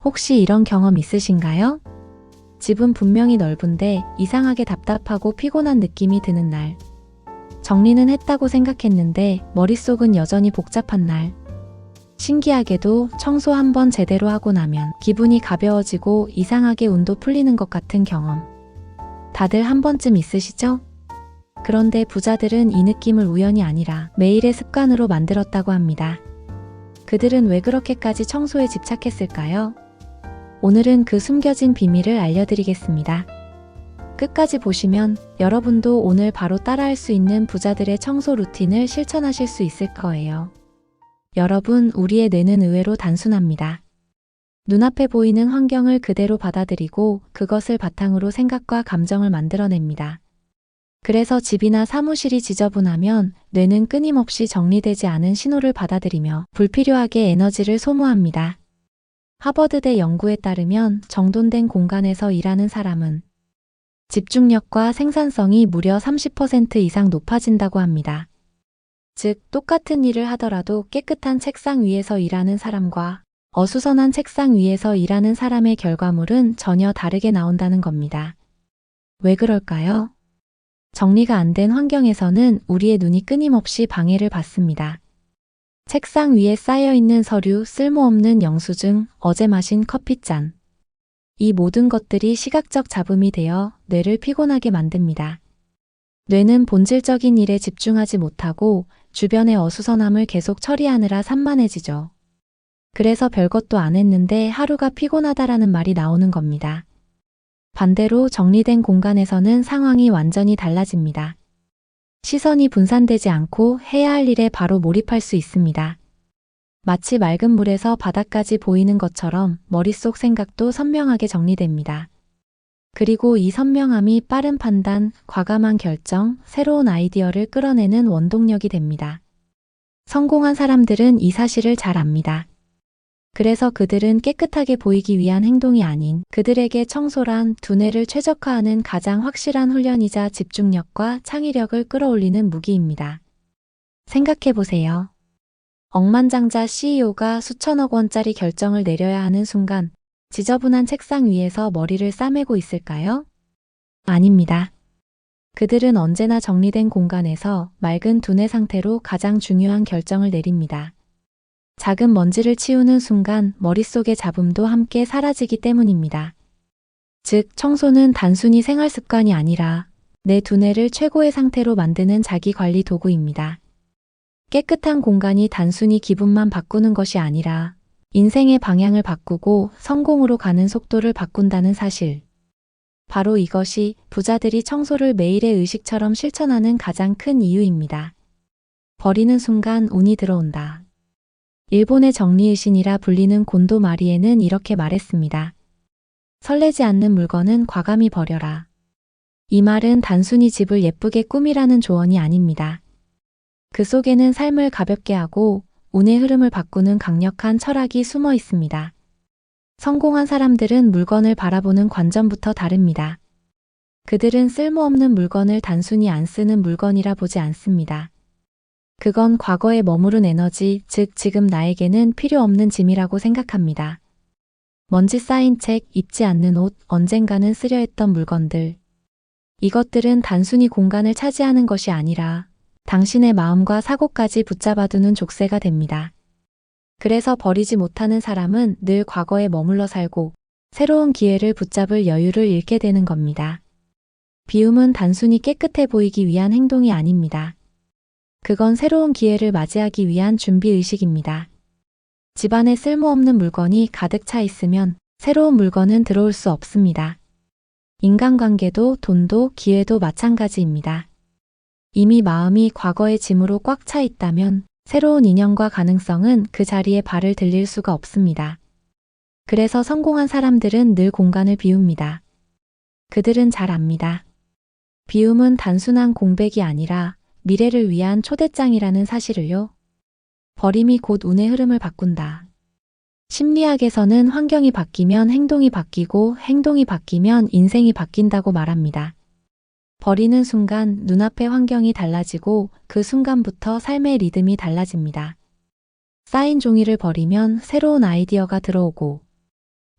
혹시 이런 경험 있으신가요? 집은 분명히 넓은데 이상하게 답답하고 피곤한 느낌이 드는 날. 정리는 했다고 생각했는데 머릿속은 여전히 복잡한 날. 신기하게도 청소 한번 제대로 하고 나면 기분이 가벼워지고 이상하게 운도 풀리는 것 같은 경험. 다들 한 번쯤 있으시죠? 그런데 부자들은 이 느낌을 우연이 아니라 매일의 습관으로 만들었다고 합니다. 그들은 왜 그렇게까지 청소에 집착했을까요? 오늘은 그 숨겨진 비밀을 알려드리겠습니다. 끝까지 보시면 여러분도 오늘 바로 따라할 수 있는 부자들의 청소 루틴을 실천하실 수 있을 거예요. 여러분, 우리의 뇌는 의외로 단순합니다. 눈앞에 보이는 환경을 그대로 받아들이고 그것을 바탕으로 생각과 감정을 만들어냅니다. 그래서 집이나 사무실이 지저분하면 뇌는 끊임없이 정리되지 않은 신호를 받아들이며 불필요하게 에너지를 소모합니다. 하버드대 연구에 따르면 정돈된 공간에서 일하는 사람은 집중력과 생산성이 무려 30% 이상 높아진다고 합니다. 즉, 똑같은 일을 하더라도 깨끗한 책상 위에서 일하는 사람과 어수선한 책상 위에서 일하는 사람의 결과물은 전혀 다르게 나온다는 겁니다. 왜 그럴까요? 정리가 안 된 환경에서는 우리의 눈이 끊임없이 방해를 받습니다. 책상 위에 쌓여있는 서류, 쓸모없는 영수증, 어제 마신 커피잔. 이 모든 것들이 시각적 잡음이 되어 뇌를 피곤하게 만듭니다. 뇌는 본질적인 일에 집중하지 못하고 주변의 어수선함을 계속 처리하느라 산만해지죠. 그래서 별것도 안 했는데 하루가 피곤하다라는 말이 나오는 겁니다. 반대로 정리된 공간에서는 상황이 완전히 달라집니다. 시선이 분산되지 않고 해야 할 일에 바로 몰입할 수 있습니다. 마치 맑은 물에서 바닥까지 보이는 것처럼 머릿속 생각도 선명하게 정리됩니다. 그리고 이 선명함이 빠른 판단, 과감한 결정, 새로운 아이디어를 끌어내는 원동력이 됩니다. 성공한 사람들은 이 사실을 잘 압니다. 그래서 그들은 깨끗하게 보이기 위한 행동이 아닌 그들에게 청소란 두뇌를 최적화하는 가장 확실한 훈련이자 집중력과 창의력을 끌어올리는 무기입니다. 생각해보세요. 억만장자 CEO가 수천억 원짜리 결정을 내려야 하는 순간 지저분한 책상 위에서 머리를 싸매고 있을까요? 아닙니다. 그들은 언제나 정리된 공간에서 맑은 두뇌 상태로 가장 중요한 결정을 내립니다. 작은 먼지를 치우는 순간 머릿속의 잡음도 함께 사라지기 때문입니다. 즉, 청소는 단순히 생활 습관이 아니라 내 두뇌를 최고의 상태로 만드는 자기관리 도구입니다. 깨끗한 공간이 단순히 기분만 바꾸는 것이 아니라 인생의 방향을 바꾸고 성공으로 가는 속도를 바꾼다는 사실. 바로 이것이 부자들이 청소를 매일의 의식처럼 실천하는 가장 큰 이유입니다. 버리는 순간 운이 들어온다. 일본의 정리의 신이라 불리는 곤도 마리에는 이렇게 말했습니다. 설레지 않는 물건은 과감히 버려라. 이 말은 단순히 집을 예쁘게 꾸미라는 조언이 아닙니다. 그 속에는 삶을 가볍게 하고 운의 흐름을 바꾸는 강력한 철학이 숨어 있습니다. 성공한 사람들은 물건을 바라보는 관점부터 다릅니다. 그들은 쓸모없는 물건을 단순히 안 쓰는 물건이라 보지 않습니다. 그건 과거에 머무른 에너지, 즉 지금 나에게는 필요 없는 짐이라고 생각합니다. 먼지 쌓인 책, 입지 않는 옷, 언젠가는 쓰려 했던 물건들. 이것들은 단순히 공간을 차지하는 것이 아니라 당신의 마음과 사고까지 붙잡아두는 족쇄가 됩니다. 그래서 버리지 못하는 사람은 늘 과거에 머물러 살고 새로운 기회를 붙잡을 여유를 잃게 되는 겁니다. 비움은 단순히 깨끗해 보이기 위한 행동이 아닙니다. 그건 새로운 기회를 맞이하기 위한 준비의식입니다. 집안에 쓸모없는 물건이 가득 차 있으면 새로운 물건은 들어올 수 없습니다. 인간관계도 돈도 기회도 마찬가지입니다. 이미 마음이 과거의 짐으로 꽉 차 있다면 새로운 인연과 가능성은 그 자리에 발을 들릴 수가 없습니다. 그래서 성공한 사람들은 늘 공간을 비웁니다. 그들은 잘 압니다. 비움은 단순한 공백이 아니라 미래를 위한 초대장이라는 사실을요. 버림이 곧 운의 흐름을 바꾼다. 심리학에서는 환경이 바뀌면 행동이 바뀌고 행동이 바뀌면 인생이 바뀐다고 말합니다. 버리는 순간 눈앞의 환경이 달라지고 그 순간부터 삶의 리듬이 달라집니다. 쌓인 종이를 버리면 새로운 아이디어가 들어오고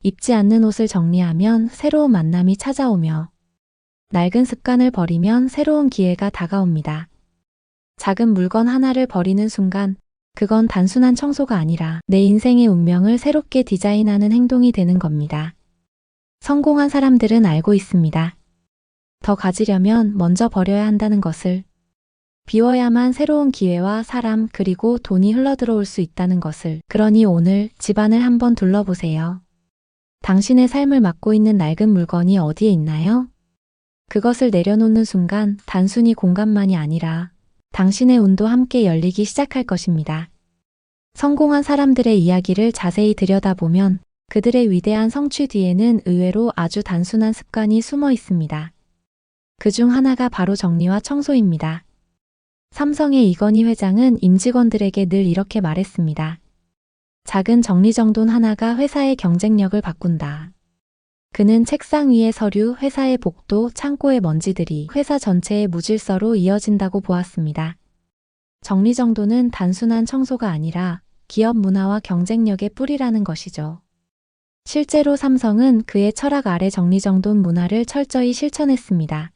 입지 않는 옷을 정리하면 새로운 만남이 찾아오며 낡은 습관을 버리면 새로운 기회가 다가옵니다. 작은 물건 하나를 버리는 순간 그건 단순한 청소가 아니라 내 인생의 운명을 새롭게 디자인하는 행동이 되는 겁니다. 성공한 사람들은 알고 있습니다. 더 가지려면 먼저 버려야 한다는 것을, 비워야만 새로운 기회와 사람 그리고 돈이 흘러들어올 수 있다는 것을. 그러니 오늘 집안을 한번 둘러보세요. 당신의 삶을 맡고 있는 낡은 물건이 어디에 있나요? 그것을 내려놓는 순간 단순히 공간만이 아니라 당신의 운도 함께 열리기 시작할 것입니다. 성공한 사람들의 이야기를 자세히 들여다보면 그들의 위대한 성취 뒤에는 의외로 아주 단순한 습관이 숨어 있습니다. 그중 하나가 바로 정리와 청소입니다. 삼성의 이건희 회장은 임직원들에게 늘 이렇게 말했습니다. 작은 정리정돈 하나가 회사의 경쟁력을 바꾼다. 그는 책상 위의 서류, 회사의 복도, 창고의 먼지들이 회사 전체의 무질서로 이어진다고 보았습니다. 정리정돈은 단순한 청소가 아니라 기업 문화와 경쟁력의 뿌리라는 것이죠. 실제로 삼성은 그의 철학 아래 정리정돈 문화를 철저히 실천했습니다.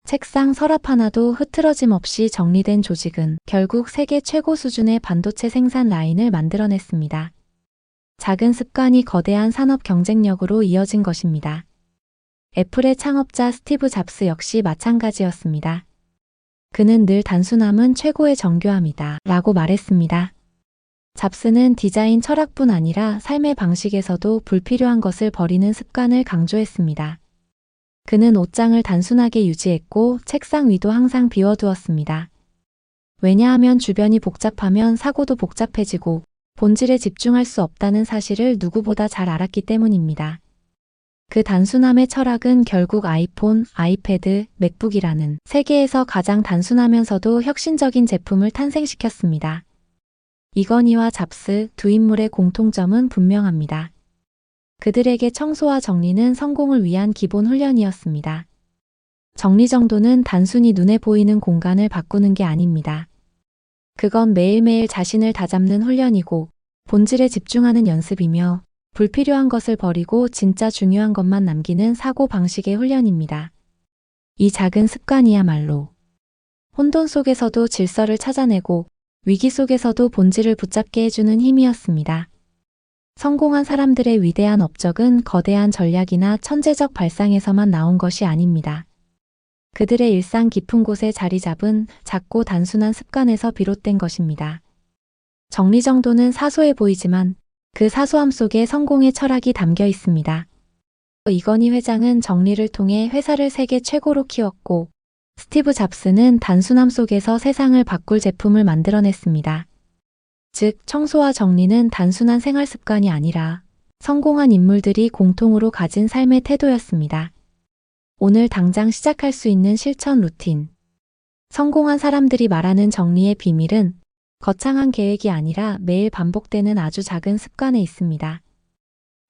책상 서랍 하나도 흐트러짐 없이 정리된 조직은 결국 세계 최고 수준의 반도체 생산 라인을 만들어냈습니다. 작은 습관이 거대한 산업 경쟁력으로 이어진 것입니다. 애플의 창업자 스티브 잡스 역시 마찬가지였습니다. 그는 늘 단순함은 최고의 정교함이다 라고 말했습니다. 잡스는 디자인 철학뿐 아니라 삶의 방식에서도 불필요한 것을 버리는 습관을 강조했습니다. 그는 옷장을 단순하게 유지했고 책상 위도 항상 비워두었습니다. 왜냐하면 주변이 복잡하면 사고도 복잡해지고 본질에 집중할 수 없다는 사실을 누구보다 잘 알았기 때문입니다. 그 단순함의 철학은 결국 아이폰, 아이패드, 맥북이라는 세계에서 가장 단순하면서도 혁신적인 제품을 탄생시켰습니다. 이건희와 잡스 두 인물의 공통점은 분명합니다. 그들에게 청소와 정리는 성공을 위한 기본 훈련이었습니다. 정리정돈은 단순히 눈에 보이는 공간을 바꾸는 게 아닙니다. 그건 매일매일 자신을 다잡는 훈련이고 본질에 집중하는 연습이며 불필요한 것을 버리고 진짜 중요한 것만 남기는 사고방식의 훈련입니다. 이 작은 습관이야말로 혼돈 속에서도 질서를 찾아내고 위기 속에서도 본질을 붙잡게 해주는 힘이었습니다. 성공한 사람들의 위대한 업적은 거대한 전략이나 천재적 발상에서만 나온 것이 아닙니다. 그들의 일상 깊은 곳에 자리 잡은 작고 단순한 습관에서 비롯된 것입니다. 정리정돈은 사소해 보이지만 그 사소함 속에 성공의 철학이 담겨 있습니다. 이건희 회장은 정리를 통해 회사를 세계 최고로 키웠고 스티브 잡스는 단순함 속에서 세상을 바꿀 제품을 만들어냈습니다. 즉, 청소와 정리는 단순한 생활 습관이 아니라 성공한 인물들이 공통으로 가진 삶의 태도였습니다. 오늘 당장 시작할 수 있는 실천 루틴. 성공한 사람들이 말하는 정리의 비밀은 거창한 계획이 아니라 매일 반복되는 아주 작은 습관에 있습니다.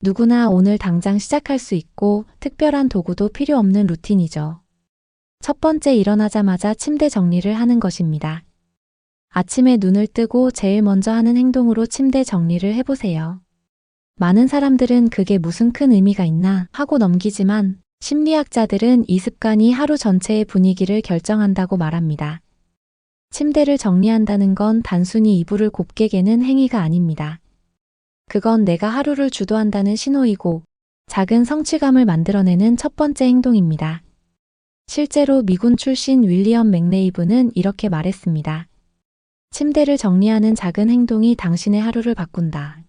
누구나 오늘 당장 시작할 수 있고 특별한 도구도 필요 없는 루틴이죠. 첫 번째, 일어나자마자 침대 정리를 하는 것입니다. 아침에 눈을 뜨고 제일 먼저 하는 행동으로 침대 정리를 해보세요. 많은 사람들은 그게 무슨 큰 의미가 있나 하고 넘기지만 심리학자들은 이 습관이 하루 전체의 분위기를 결정한다고 말합니다. 침대를 정리한다는 건 단순히 이불을 곱게 개는 행위가 아닙니다. 그건 내가 하루를 주도한다는 신호이고 작은 성취감을 만들어내는 첫 번째 행동입니다. 실제로 미군 출신 윌리엄 맥레이브는 이렇게 말했습니다. 침대를 정리하는 작은 행동이 당신의 하루를 바꾼다.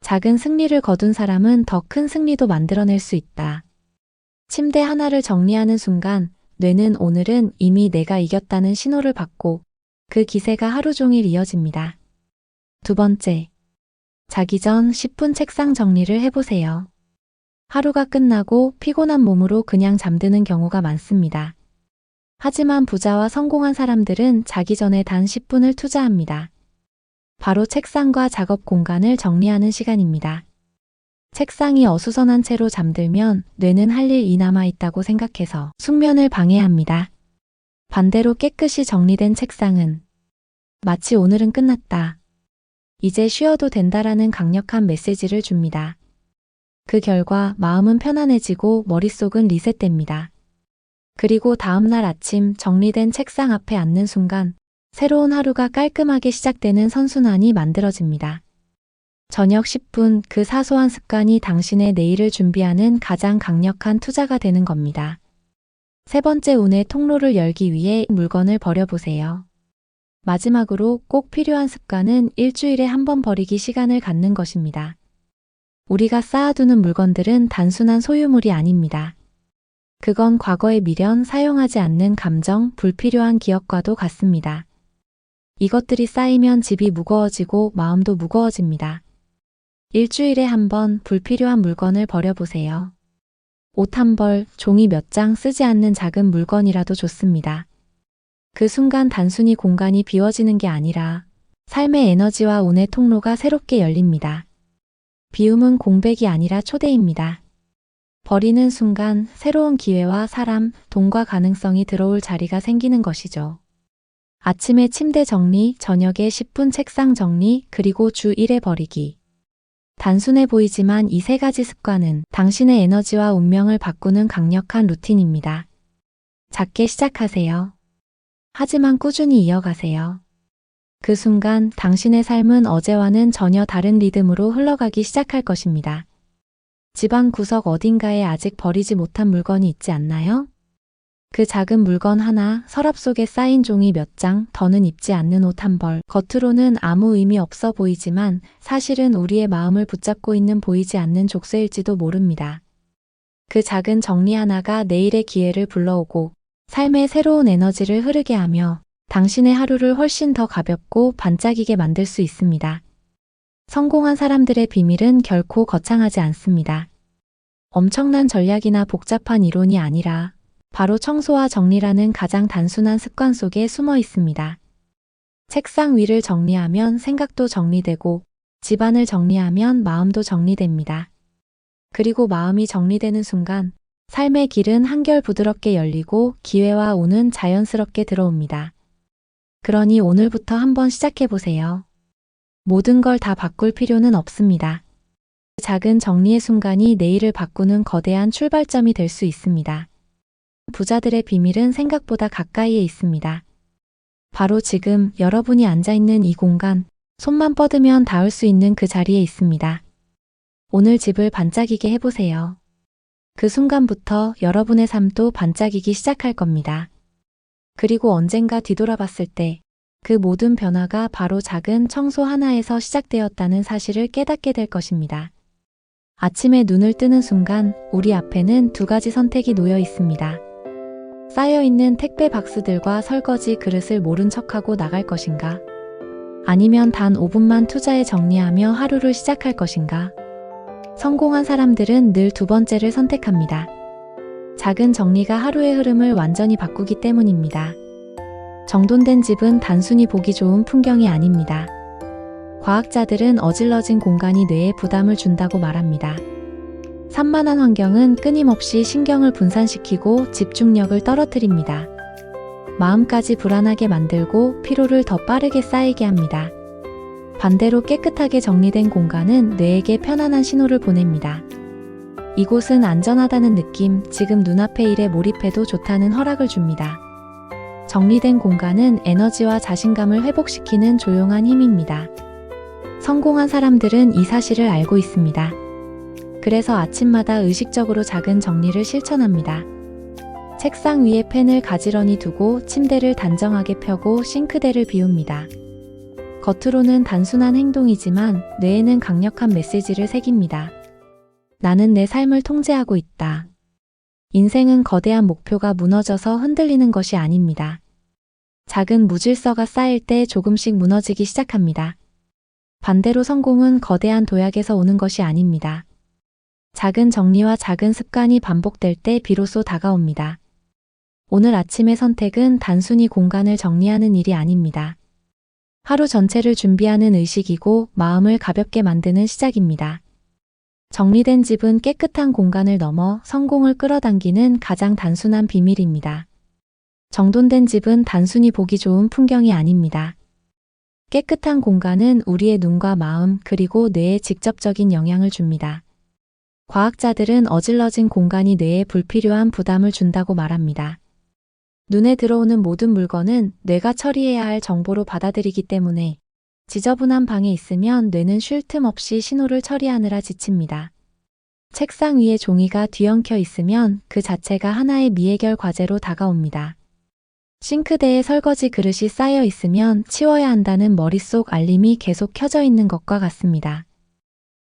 작은 승리를 거둔 사람은 더 큰 승리도 만들어낼 수 있다. 침대 하나를 정리하는 순간 뇌는 오늘은 이미 내가 이겼다는 신호를 받고 그 기세가 하루 종일 이어집니다. 두 번째, 자기 전 10분 책상 정리를 해보세요. 하루가 끝나고 피곤한 몸으로 그냥 잠드는 경우가 많습니다. 하지만 부자와 성공한 사람들은 자기 전에 단 10분을 투자합니다. 바로 책상과 작업 공간을 정리하는 시간입니다. 책상이 어수선한 채로 잠들면 뇌는 할 일이 남아 있다고 생각해서 숙면을 방해합니다. 반대로 깨끗이 정리된 책상은 마치 오늘은 끝났다. 이제 쉬어도 된다라는 강력한 메시지를 줍니다. 그 결과 마음은 편안해지고 머릿속은 리셋됩니다. 그리고 다음날 아침 정리된 책상 앞에 앉는 순간 새로운 하루가 깔끔하게 시작되는 선순환이 만들어집니다. 저녁 10분 그 사소한 습관이 당신의 내일을 준비하는 가장 강력한 투자가 되는 겁니다. 세 번째, 운의 통로를 열기 위해 물건을 버려보세요. 마지막으로 꼭 필요한 습관은 일주일에 한 번 버리기 시간을 갖는 것입니다. 우리가 쌓아두는 물건들은 단순한 소유물이 아닙니다. 그건 과거의 미련, 사용하지 않는 감정, 불필요한 기억과도 같습니다. 이것들이 쌓이면 집이 무거워지고 마음도 무거워집니다. 일주일에 한 번 불필요한 물건을 버려보세요. 옷 한 벌, 종이 몇 장 쓰지 않는 작은 물건이라도 좋습니다. 그 순간 단순히 공간이 비워지는 게 아니라 삶의 에너지와 운의 통로가 새롭게 열립니다. 비움은 공백이 아니라 초대입니다. 버리는 순간 새로운 기회와 사람, 돈과 가능성이 들어올 자리가 생기는 것이죠. 아침에 침대 정리, 저녁에 10분 책상 정리, 그리고 주 1회 버리기. 단순해 보이지만 이 세 가지 습관은 당신의 에너지와 운명을 바꾸는 강력한 루틴입니다. 작게 시작하세요. 하지만 꾸준히 이어가세요. 그 순간 당신의 삶은 어제와는 전혀 다른 리듬으로 흘러가기 시작할 것입니다. 집안 구석 어딘가에 아직 버리지 못한 물건이 있지 않나요? 그 작은 물건 하나, 서랍 속에 쌓인 종이 몇 장, 더는 입지 않는 옷 한 벌, 겉으로는 아무 의미 없어 보이지만 사실은 우리의 마음을 붙잡고 있는 보이지 않는 족쇄일지도 모릅니다. 그 작은 정리 하나가 내일의 기회를 불러오고 삶의 새로운 에너지를 흐르게 하며 당신의 하루를 훨씬 더 가볍고 반짝이게 만들 수 있습니다. 성공한 사람들의 비밀은 결코 거창하지 않습니다. 엄청난 전략이나 복잡한 이론이 아니라 바로 청소와 정리라는 가장 단순한 습관 속에 숨어 있습니다. 책상 위를 정리하면 생각도 정리되고 집안을 정리하면 마음도 정리됩니다. 그리고 마음이 정리되는 순간 삶의 길은 한결 부드럽게 열리고 기회와 운은 자연스럽게 들어옵니다. 그러니 오늘부터 한번 시작해보세요. 모든 걸 다 바꿀 필요는 없습니다. 작은 정리의 순간이 내일을 바꾸는 거대한 출발점이 될 수 있습니다. 부자들의 비밀은 생각보다 가까이에 있습니다. 바로 지금 여러분이 앉아있는 이 공간, 손만 뻗으면 닿을 수 있는 그 자리에 있습니다. 오늘 집을 반짝이게 해보세요. 그 순간부터 여러분의 삶도 반짝이기 시작할 겁니다. 그리고 언젠가 뒤돌아봤을 때 그 모든 변화가 바로 작은 청소 하나에서 시작되었다는 사실을 깨닫게 될 것입니다. 아침에 눈을 뜨는 순간 우리 앞에는 두 가지 선택이 놓여 있습니다. 쌓여있는 택배 박스들과 설거지 그릇을 모른 척하고 나갈 것인가? 아니면 단 5분만 투자해 정리하며 하루를 시작할 것인가? 성공한 사람들은 늘 두 번째를 선택합니다. 작은 정리가 하루의 흐름을 완전히 바꾸기 때문입니다. 정돈된 집은 단순히 보기 좋은 풍경이 아닙니다. 과학자들은 어질러진 공간이 뇌에 부담을 준다고 말합니다. 산만한 환경은 끊임없이 신경을 분산시키고 집중력을 떨어뜨립니다. 마음까지 불안하게 만들고 피로를 더 빠르게 쌓이게 합니다. 반대로 깨끗하게 정리된 공간은 뇌에게 편안한 신호를 보냅니다. 이곳은 안전하다는 느낌, 지금 눈앞의 일에 몰입해도 좋다는 허락을 줍니다. 정리된 공간은 에너지와 자신감을 회복시키는 조용한 힘입니다. 성공한 사람들은 이 사실을 알고 있습니다. 그래서 아침마다 의식적으로 작은 정리를 실천합니다. 책상 위에 펜을 가지런히 두고 침대를 단정하게 펴고 싱크대를 비웁니다. 겉으로는 단순한 행동이지만 뇌에는 강력한 메시지를 새깁니다. 나는 내 삶을 통제하고 있다. 인생은 거대한 목표가 무너져서 흔들리는 것이 아닙니다. 작은 무질서가 쌓일 때 조금씩 무너지기 시작합니다. 반대로 성공은 거대한 도약에서 오는 것이 아닙니다. 작은 정리와 작은 습관이 반복될 때 비로소 다가옵니다. 오늘 아침의 선택은 단순히 공간을 정리하는 일이 아닙니다. 하루 전체를 준비하는 의식이고 마음을 가볍게 만드는 시작입니다. 정리된 집은 깨끗한 공간을 넘어 성공을 끌어당기는 가장 단순한 비밀입니다. 정돈된 집은 단순히 보기 좋은 풍경이 아닙니다. 깨끗한 공간은 우리의 눈과 마음 그리고 뇌에 직접적인 영향을 줍니다. 과학자들은 어질러진 공간이 뇌에 불필요한 부담을 준다고 말합니다. 눈에 들어오는 모든 물건은 뇌가 처리해야 할 정보로 받아들이기 때문에 지저분한 방에 있으면 뇌는 쉴 틈 없이 신호를 처리하느라 지칩니다. 책상 위에 종이가 뒤엉켜 있으면 그 자체가 하나의 미해결 과제로 다가옵니다. 싱크대에 설거지 그릇이 쌓여 있으면 치워야 한다는 머릿속 알림이 계속 켜져 있는 것과 같습니다.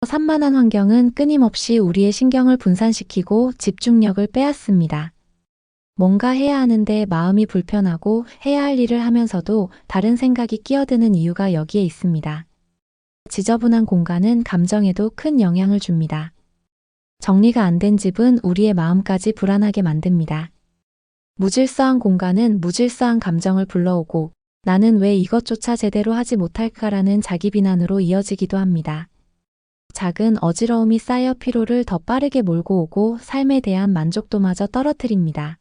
산만한 환경은 끊임없이 우리의 신경을 분산시키고 집중력을 빼앗습니다. 뭔가 해야 하는데 마음이 불편하고 해야 할 일을 하면서도 다른 생각이 끼어드는 이유가 여기에 있습니다. 지저분한 공간은 감정에도 큰 영향을 줍니다. 정리가 안 된 집은 우리의 마음까지 불안하게 만듭니다. 무질서한 공간은 무질서한 감정을 불러오고 나는 왜 이것조차 제대로 하지 못할까라는 자기 비난으로 이어지기도 합니다. 작은 어지러움이 쌓여 피로를 더 빠르게 몰고 오고 삶에 대한 만족도마저 떨어뜨립니다.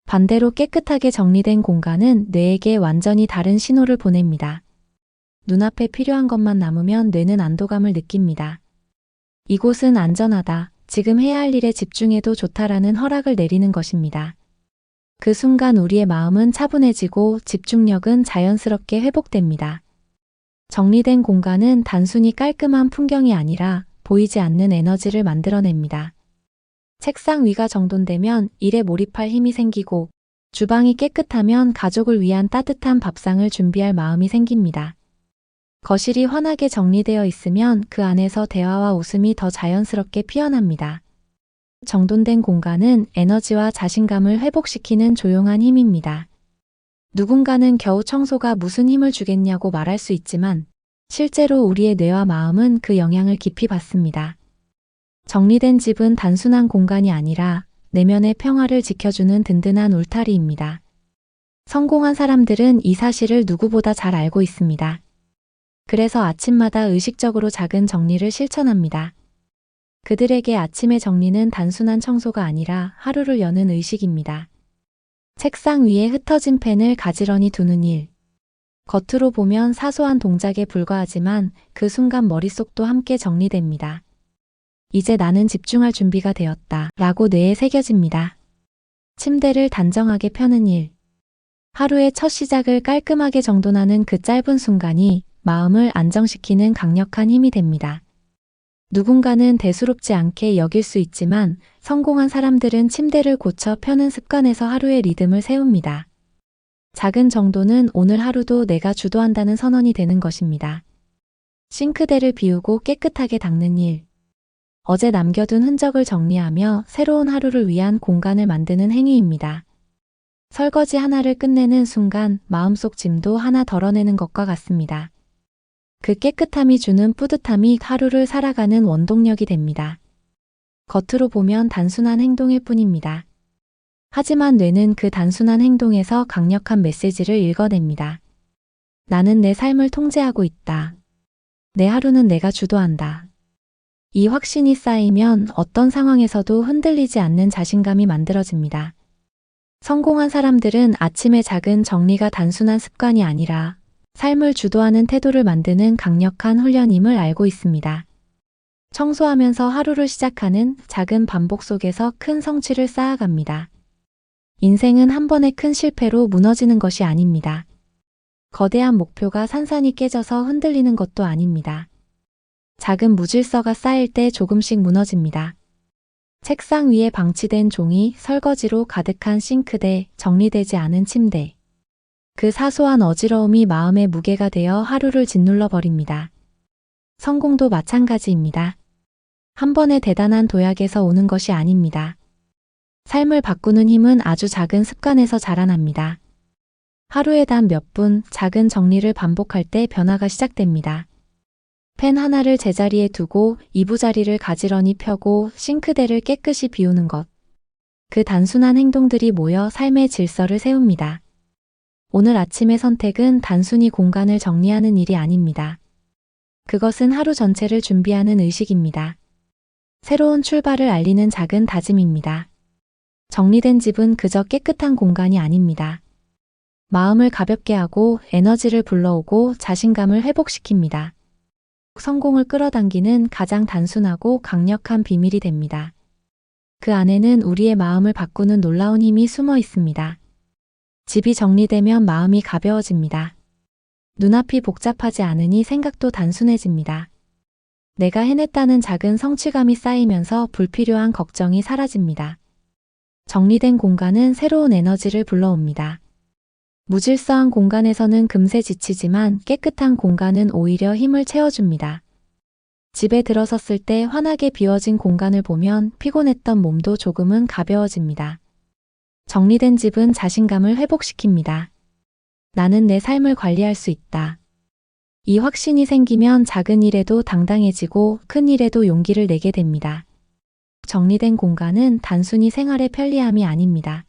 반대로 깨끗하게 정리된 공간은 뇌에게 완전히 다른 신호를 보냅니다. 눈앞에 필요한 것만 남으면 뇌는 안도감을 느낍니다. 이곳은 안전하다, 지금 해야 할 일에 집중해도 좋다라는 허락을 내리는 것입니다. 그 순간 우리의 마음은 차분해지고 집중력은 자연스럽게 회복됩니다. 정리된 공간은 단순히 깔끔한 풍경이 아니라 보이지 않는 에너지를 만들어냅니다. 책상 위가 정돈되면 일에 몰입할 힘이 생기고 주방이 깨끗하면 가족을 위한 따뜻한 밥상을 준비할 마음이 생깁니다. 거실이 환하게 정리되어 있으면 그 안에서 대화와 웃음이 더 자연스럽게 피어납니다. 정돈된 공간은 에너지와 자신감을 회복시키는 조용한 힘입니다. 누군가는 겨우 청소가 무슨 힘을 주겠냐고 말할 수 있지만 실제로 우리의 뇌와 마음은 그 영향을 깊이 받습니다. 정리된 집은 단순한 공간이 아니라 내면의 평화를 지켜주는 든든한 울타리입니다. 성공한 사람들은 이 사실을 누구보다 잘 알고 있습니다. 그래서 아침마다 의식적으로 작은 정리를 실천합니다. 그들에게 아침의 정리는 단순한 청소가 아니라 하루를 여는 의식입니다. 책상 위에 흩어진 펜을 가지런히 두는 일. 겉으로 보면 사소한 동작에 불과하지만 그 순간 머릿속도 함께 정리됩니다. 이제 나는 집중할 준비가 되었다 라고 뇌에 새겨집니다. 침대를 단정하게 펴는 일. 하루의 첫 시작을 깔끔하게 정돈하는 그 짧은 순간이 마음을 안정시키는 강력한 힘이 됩니다. 누군가는 대수롭지 않게 여길 수 있지만 성공한 사람들은 침대를 고쳐 펴는 습관에서 하루의 리듬을 세웁니다. 작은 정도는 오늘 하루도 내가 주도한다는 선언이 되는 것입니다. 싱크대를 비우고 깨끗하게 닦는 일. 어제 남겨둔 흔적을 정리하며 새로운 하루를 위한 공간을 만드는 행위입니다. 설거지 하나를 끝내는 순간 마음속 짐도 하나 덜어내는 것과 같습니다. 그 깨끗함이 주는 뿌듯함이 하루를 살아가는 원동력이 됩니다. 겉으로 보면 단순한 행동일 뿐입니다. 하지만 뇌는 그 단순한 행동에서 강력한 메시지를 읽어냅니다. 나는 내 삶을 통제하고 있다. 내 하루는 내가 주도한다. 이 확신이 쌓이면 어떤 상황에서도 흔들리지 않는 자신감이 만들어집니다. 성공한 사람들은 아침의 작은 정리가 단순한 습관이 아니라 삶을 주도하는 태도를 만드는 강력한 훈련임을 알고 있습니다. 청소하면서 하루를 시작하는 작은 반복 속에서 큰 성취를 쌓아갑니다. 인생은 한 번의 큰 실패로 무너지는 것이 아닙니다. 거대한 목표가 산산이 깨져서 흔들리는 것도 아닙니다. 작은 무질서가 쌓일 때 조금씩 무너집니다. 책상 위에 방치된 종이, 설거지로 가득한 싱크대, 정리되지 않은 침대. 그 사소한 어지러움이 마음의 무게가 되어 하루를 짓눌러 버립니다. 성공도 마찬가지입니다. 한 번의 대단한 도약에서 오는 것이 아닙니다. 삶을 바꾸는 힘은 아주 작은 습관에서 자라납니다. 하루에 단 몇 분 작은 정리를 반복할 때 변화가 시작됩니다. 펜 하나를 제자리에 두고 이부자리를 가지런히 펴고 싱크대를 깨끗이 비우는 것. 그 단순한 행동들이 모여 삶의 질서를 세웁니다. 오늘 아침의 선택은 단순히 공간을 정리하는 일이 아닙니다. 그것은 하루 전체를 준비하는 의식입니다. 새로운 출발을 알리는 작은 다짐입니다. 정리된 집은 그저 깨끗한 공간이 아닙니다. 마음을 가볍게 하고 에너지를 불러오고 자신감을 회복시킵니다. 성공을 끌어당기는 가장 단순하고 강력한 비밀이 됩니다. 그 안에는 우리의 마음을 바꾸는 놀라운 힘이 숨어 있습니다. 집이 정리되면 마음이 가벼워집니다. 눈앞이 복잡하지 않으니 생각도 단순해집니다. 내가 해냈다는 작은 성취감이 쌓이면서 불필요한 걱정이 사라집니다. 정리된 공간은 새로운 에너지를 불러옵니다. 무질서한 공간에서는 금세 지치지만 깨끗한 공간은 오히려 힘을 채워줍니다. 집에 들어섰을 때 환하게 비워진 공간을 보면 피곤했던 몸도 조금은 가벼워집니다. 정리된 집은 자신감을 회복시킵니다. 나는 내 삶을 관리할 수 있다. 이 확신이 생기면 작은 일에도 당당해지고 큰 일에도 용기를 내게 됩니다. 정리된 공간은 단순히 생활의 편리함이 아닙니다.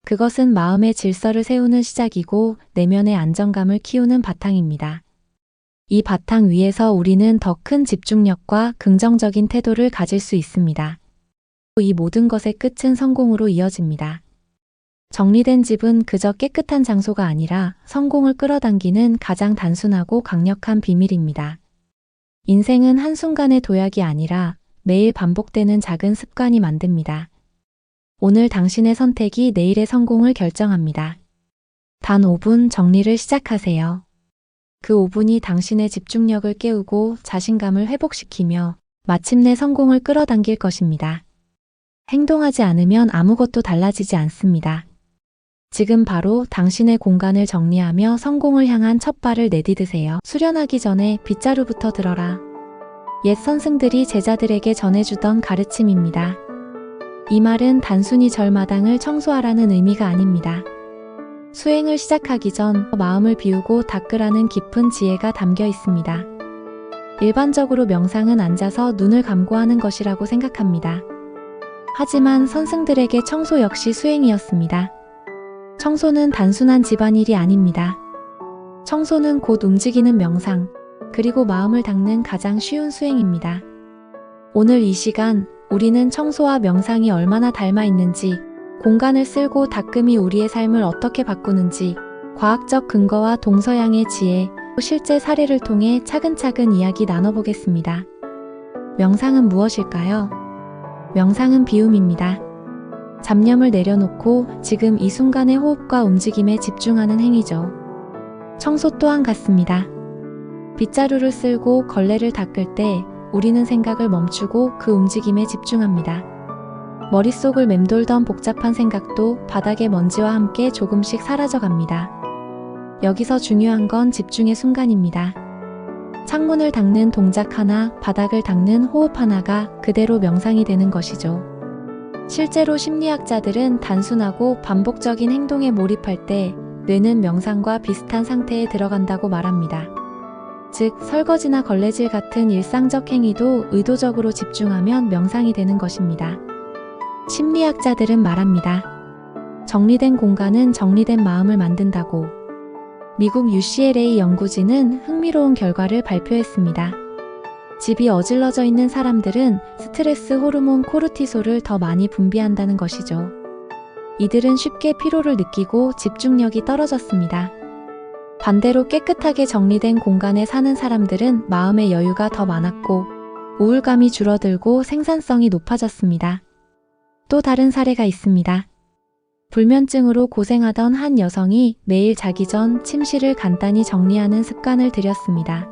그것은 마음의 질서를 세우는 시작이고 내면의 안정감을 키우는 바탕입니다. 이 바탕 위에서 우리는 더 큰 집중력과 긍정적인 태도를 가질 수 있습니다. 이 모든 것의 끝은 성공으로 이어집니다. 정리된 집은 그저 깨끗한 장소가 아니라 성공을 끌어당기는 가장 단순하고 강력한 비밀입니다. 인생은 한순간의 도약이 아니라 매일 반복되는 작은 습관이 만듭니다. 오늘 당신의 선택이 내일의 성공을 결정합니다. 단 5분 정리를 시작하세요. 그 5분이 당신의 집중력을 깨우고 자신감을 회복시키며 마침내 성공을 끌어당길 것입니다. 행동하지 않으면 아무것도 달라지지 않습니다. 지금 바로 당신의 공간을 정리하며 성공을 향한 첫 발을 내디드세요. 수련하기 전에 빗자루부터 들어라. 옛 선생들이 제자들에게 전해주던 가르침입니다. 이 말은 단순히 절마당을 청소하라는 의미가 아닙니다. 수행을 시작하기 전 마음을 비우고 닦으라는 깊은 지혜가 담겨 있습니다. 일반적으로 명상은 앉아서 눈을 감고 하는 것이라고 생각합니다. 하지만 선생들에게 청소 역시 수행이었습니다. 청소는 단순한 집안일이 아닙니다. 청소는 곧 움직이는 명상, 그리고 마음을 닦는 가장 쉬운 수행입니다. 오늘 이 시간, 우리는 청소와 명상이 얼마나 닮아 있는지, 공간을 쓸고 닦음이 우리의 삶을 어떻게 바꾸는지, 과학적 근거와 동서양의 지혜, 실제 사례를 통해 차근차근 이야기 나눠보겠습니다. 명상은 무엇일까요? 명상은 비움입니다. 잡념을 내려놓고 지금 이 순간의 호흡과 움직임에 집중하는 행위죠. 청소 또한 같습니다. 빗자루를 쓸고 걸레를 닦을 때 우리는 생각을 멈추고 그 움직임에 집중합니다. 머릿속을 맴돌던 복잡한 생각도 바닥의 먼지와 함께 조금씩 사라져갑니다. 여기서 중요한 건 집중의 순간입니다. 창문을 닦는 동작 하나, 바닥을 닦는 호흡 하나가 그대로 명상이 되는 것이죠. 실제로 심리학자들은 단순하고 반복적인 행동에 몰입할 때 뇌는 명상과 비슷한 상태에 들어간다고 말합니다. 즉, 설거지나 걸레질 같은 일상적 행위도 의도적으로 집중하면 명상이 되는 것입니다. 심리학자들은 말합니다. 정리된 공간은 정리된 마음을 만든다고. 미국 UCLA 연구진은 흥미로운 결과를 발표했습니다. 집이 어질러져 있는 사람들은 스트레스 호르몬 코르티솔을 더 많이 분비한다는 것이죠. 이들은 쉽게 피로를 느끼고 집중력이 떨어졌습니다. 반대로 깨끗하게 정리된 공간에 사는 사람들은 마음의 여유가 더 많았고 우울감이 줄어들고 생산성이 높아졌습니다. 또 다른 사례가 있습니다. 불면증으로 고생하던 한 여성이 매일 자기 전 침실을 간단히 정리하는 습관을 들였습니다.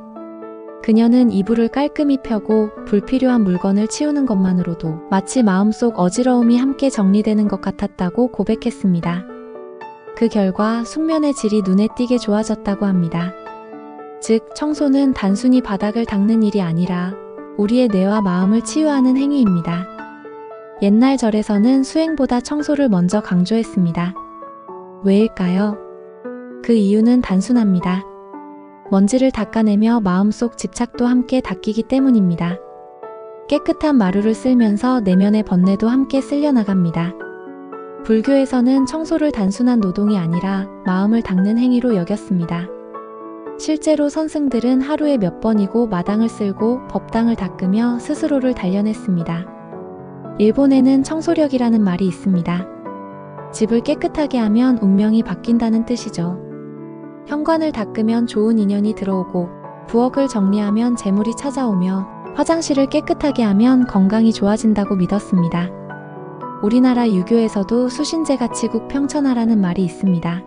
그녀는 이불을 깔끔히 펴고 불필요한 물건을 치우는 것만으로도 마치 마음속 어지러움이 함께 정리되는 것 같았다고 고백했습니다. 그 결과 숙면의 질이 눈에 띄게 좋아졌다고 합니다. 즉, 청소는 단순히 바닥을 닦는 일이 아니라 우리의 뇌와 마음을 치유하는 행위입니다. 옛날 절에서는 수행보다 청소를 먼저 강조했습니다. 왜일까요? 그 이유는 단순합니다. 먼지를 닦아내며 마음속 집착도 함께 닦이기 때문입니다. 깨끗한 마루를 쓸면서 내면의 번뇌도 함께 쓸려나갑니다. 불교에서는 청소를 단순한 노동이 아니라 마음을 닦는 행위로 여겼습니다. 실제로 선승들은 하루에 몇 번이고 마당을 쓸고 법당을 닦으며 스스로를 단련했습니다. 일본에는 청소력이라는 말이 있습니다. 집을 깨끗하게 하면 운명이 바뀐다는 뜻이죠. 현관을 닦으면 좋은 인연이 들어오고 부엌을 정리하면 재물이 찾아오며 화장실을 깨끗하게 하면 건강이 좋아진다고 믿었습니다. 우리나라 유교에서도 수신제가치국 평천하라는 말이 있습니다.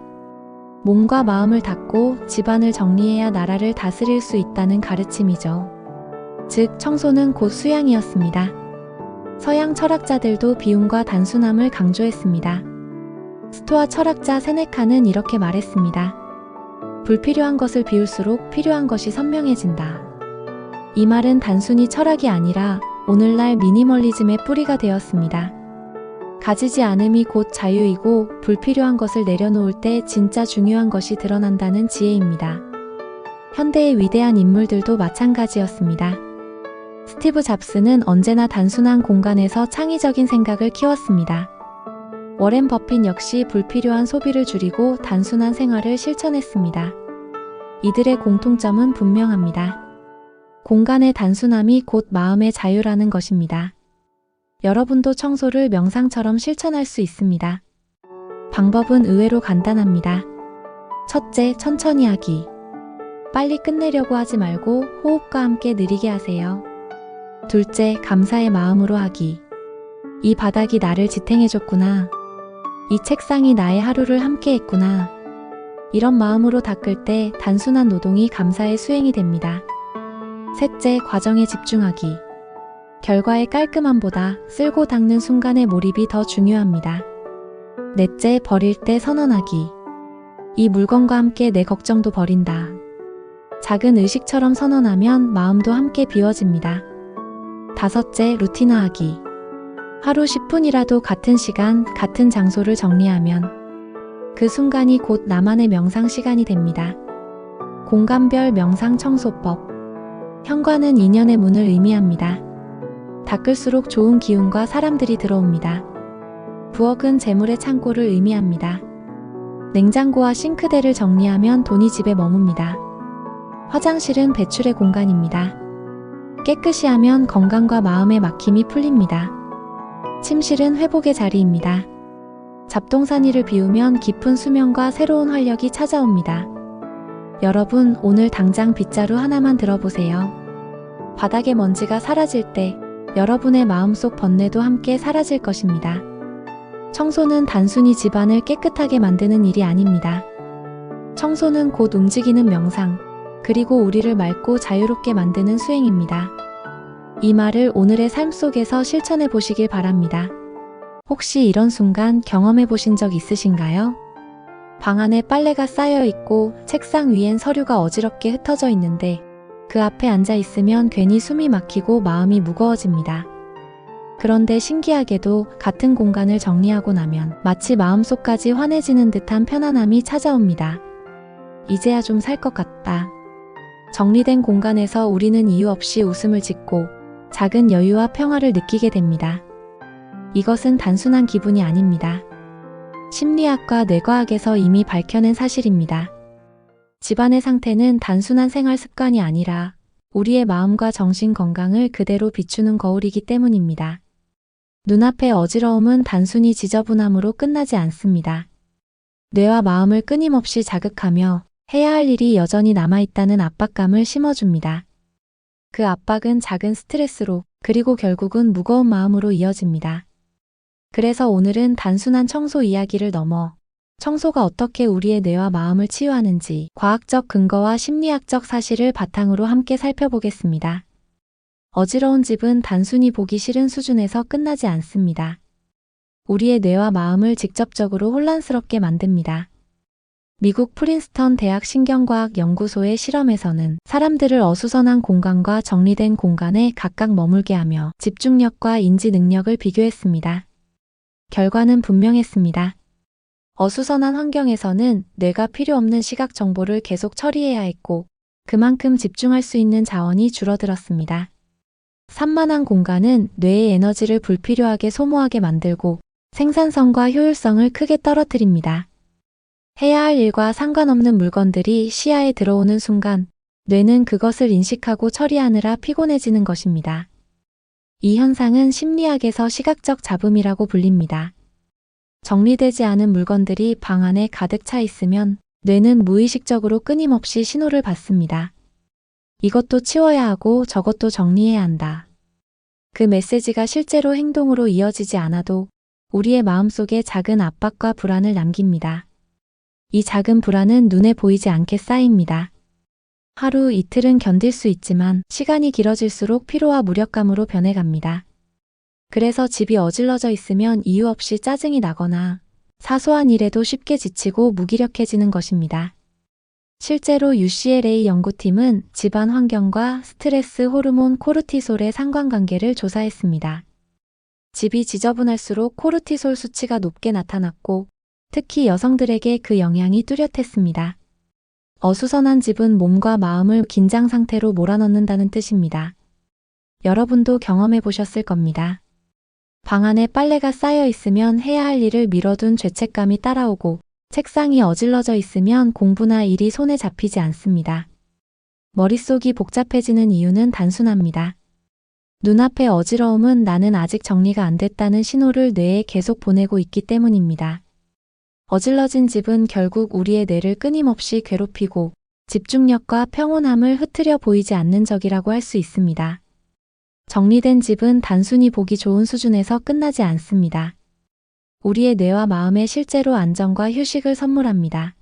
몸과 마음을 닦고 집안을 정리해야 나라를 다스릴 수 있다는 가르침이죠. 즉, 청소는 곧 수양이었습니다. 서양 철학자들도 비움과 단순함을 강조했습니다. 스토아 철학자 세네카는 이렇게 말했습니다. 불필요한 것을 비울수록 필요한 것이 선명해진다. 이 말은 단순히 철학이 아니라 오늘날 미니멀리즘의 뿌리가 되었습니다. 가지지 않음이 곧 자유이고 불필요한 것을 내려놓을 때 진짜 중요한 것이 드러난다는 지혜입니다. 현대의 위대한 인물들도 마찬가지였습니다. 스티브 잡스는 언제나 단순한 공간에서 창의적인 생각을 키웠습니다. 워렌 버핏 역시 불필요한 소비를 줄이고 단순한 생활을 실천했습니다. 이들의 공통점은 분명합니다. 공간의 단순함이 곧 마음의 자유라는 것입니다. 여러분도 청소를 명상처럼 실천할 수 있습니다. 방법은 의외로 간단합니다. 첫째, 천천히 하기. 빨리 끝내려고 하지 말고 호흡과 함께 느리게 하세요. 둘째, 감사의 마음으로 하기. 이 바닥이 나를 지탱해줬구나. 이 책상이 나의 하루를 함께 했구나. 이런 마음으로 닦을 때 단순한 노동이 감사의 수행이 됩니다. 셋째, 과정에 집중하기. 결과의 깔끔함보다 쓸고 닦는 순간의 몰입이 더 중요합니다. 넷째, 버릴 때 선언하기. 이 물건과 함께 내 걱정도 버린다. 작은 의식처럼 선언하면 마음도 함께 비워집니다. 다섯째, 루틴화하기. 하루 10분이라도 같은 시간, 같은 장소를 정리하면 그 순간이 곧 나만의 명상 시간이 됩니다. 공간별 명상 청소법. 현관은 인연의 문을 의미합니다. 닦을수록 좋은 기운과 사람들이 들어옵니다. 부엌은 재물의 창고를 의미합니다. 냉장고와 싱크대를 정리하면 돈이 집에 머뭅니다. 화장실은 배출의 공간입니다. 깨끗이 하면 건강과 마음의 막힘이 풀립니다. 침실은 회복의 자리입니다. 잡동사니를 비우면 깊은 수면과 새로운 활력이 찾아옵니다. 여러분, 오늘 당장 빗자루 하나만 들어보세요. 바닥의 먼지가 사라질 때 여러분의 마음속 번뇌도 함께 사라질 것입니다. 청소는 단순히 집안을 깨끗하게 만드는 일이 아닙니다. 청소는 곧 움직이는 명상, 그리고 우리를 맑고 자유롭게 만드는 수행입니다. 이 말을 오늘의 삶 속에서 실천해 보시길 바랍니다. 혹시 이런 순간 경험해 보신 적 있으신가요? 방 안에 빨래가 쌓여 있고 책상 위엔 서류가 어지럽게 흩어져 있는데 그 앞에 앉아 있으면 괜히 숨이 막히고 마음이 무거워집니다. 그런데 신기하게도 같은 공간을 정리하고 나면 마치 마음속까지 환해지는 듯한 편안함이 찾아옵니다. 이제야 좀 살 것 같다. 정리된 공간에서 우리는 이유 없이 웃음을 짓고 작은 여유와 평화를 느끼게 됩니다. 이것은 단순한 기분이 아닙니다. 심리학과 뇌과학에서 이미 밝혀낸 사실입니다. 집안의 상태는 단순한 생활 습관이 아니라 우리의 마음과 정신 건강을 그대로 비추는 거울이기 때문입니다. 눈앞의 어지러움은 단순히 지저분함으로 끝나지 않습니다. 뇌와 마음을 끊임없이 자극하며 해야 할 일이 여전히 남아있다는 압박감을 심어줍니다. 그 압박은 작은 스트레스로, 그리고 결국은 무거운 마음으로 이어집니다. 그래서 오늘은 단순한 청소 이야기를 넘어 청소가 어떻게 우리의 뇌와 마음을 치유하는지 과학적 근거와 심리학적 사실을 바탕으로 함께 살펴보겠습니다. 어지러운 집은 단순히 보기 싫은 수준에서 끝나지 않습니다. 우리의 뇌와 마음을 직접적으로 혼란스럽게 만듭니다. 미국 프린스턴 대학 신경과학 연구소의 실험에서는 사람들을 어수선한 공간과 정리된 공간에 각각 머물게 하며 집중력과 인지 능력을 비교했습니다. 결과는 분명했습니다. 어수선한 환경에서는 뇌가 필요 없는 시각 정보를 계속 처리해야 했고 그만큼 집중할 수 있는 자원이 줄어들었습니다. 산만한 공간은 뇌의 에너지를 불필요하게 소모하게 만들고 생산성과 효율성을 크게 떨어뜨립니다. 해야 할 일과 상관없는 물건들이 시야에 들어오는 순간 뇌는 그것을 인식하고 처리하느라 피곤해지는 것입니다. 이 현상은 심리학에서 시각적 잡음이라고 불립니다. 정리되지 않은 물건들이 방 안에 가득 차 있으면 뇌는 무의식적으로 끊임없이 신호를 받습니다. 이것도 치워야 하고 저것도 정리해야 한다. 그 메시지가 실제로 행동으로 이어지지 않아도 우리의 마음속에 작은 압박과 불안을 남깁니다. 이 작은 불안은 눈에 보이지 않게 쌓입니다. 하루 이틀은 견딜 수 있지만 시간이 길어질수록 피로와 무력감으로 변해갑니다. 그래서 집이 어질러져 있으면 이유 없이 짜증이 나거나 사소한 일에도 쉽게 지치고 무기력해지는 것입니다. 실제로 UCLA 연구팀은 집안 환경과 스트레스 호르몬 코르티솔의 상관관계를 조사했습니다. 집이 지저분할수록 코르티솔 수치가 높게 나타났고 특히 여성들에게 그 영향이 뚜렷했습니다. 어수선한 집은 몸과 마음을 긴장 상태로 몰아넣는다는 뜻입니다. 여러분도 경험해 보셨을 겁니다. 방 안에 빨래가 쌓여 있으면 해야 할 일을 미뤄둔 죄책감이 따라오고 책상이 어질러져 있으면 공부나 일이 손에 잡히지 않습니다. 머릿속이 복잡해지는 이유는 단순합니다. 눈앞의 어지러움은 나는 아직 정리가 안 됐다는 신호를 뇌에 계속 보내고 있기 때문입니다. 어질러진 집은 결국 우리의 뇌를 끊임없이 괴롭히고 집중력과 평온함을 흐트려 보이지 않는 적이라고 할 수 있습니다. 정리된 집은 단순히 보기 좋은 수준에서 끝나지 않습니다. 우리의 뇌와 마음에 실제로 안정과 휴식을 선물합니다.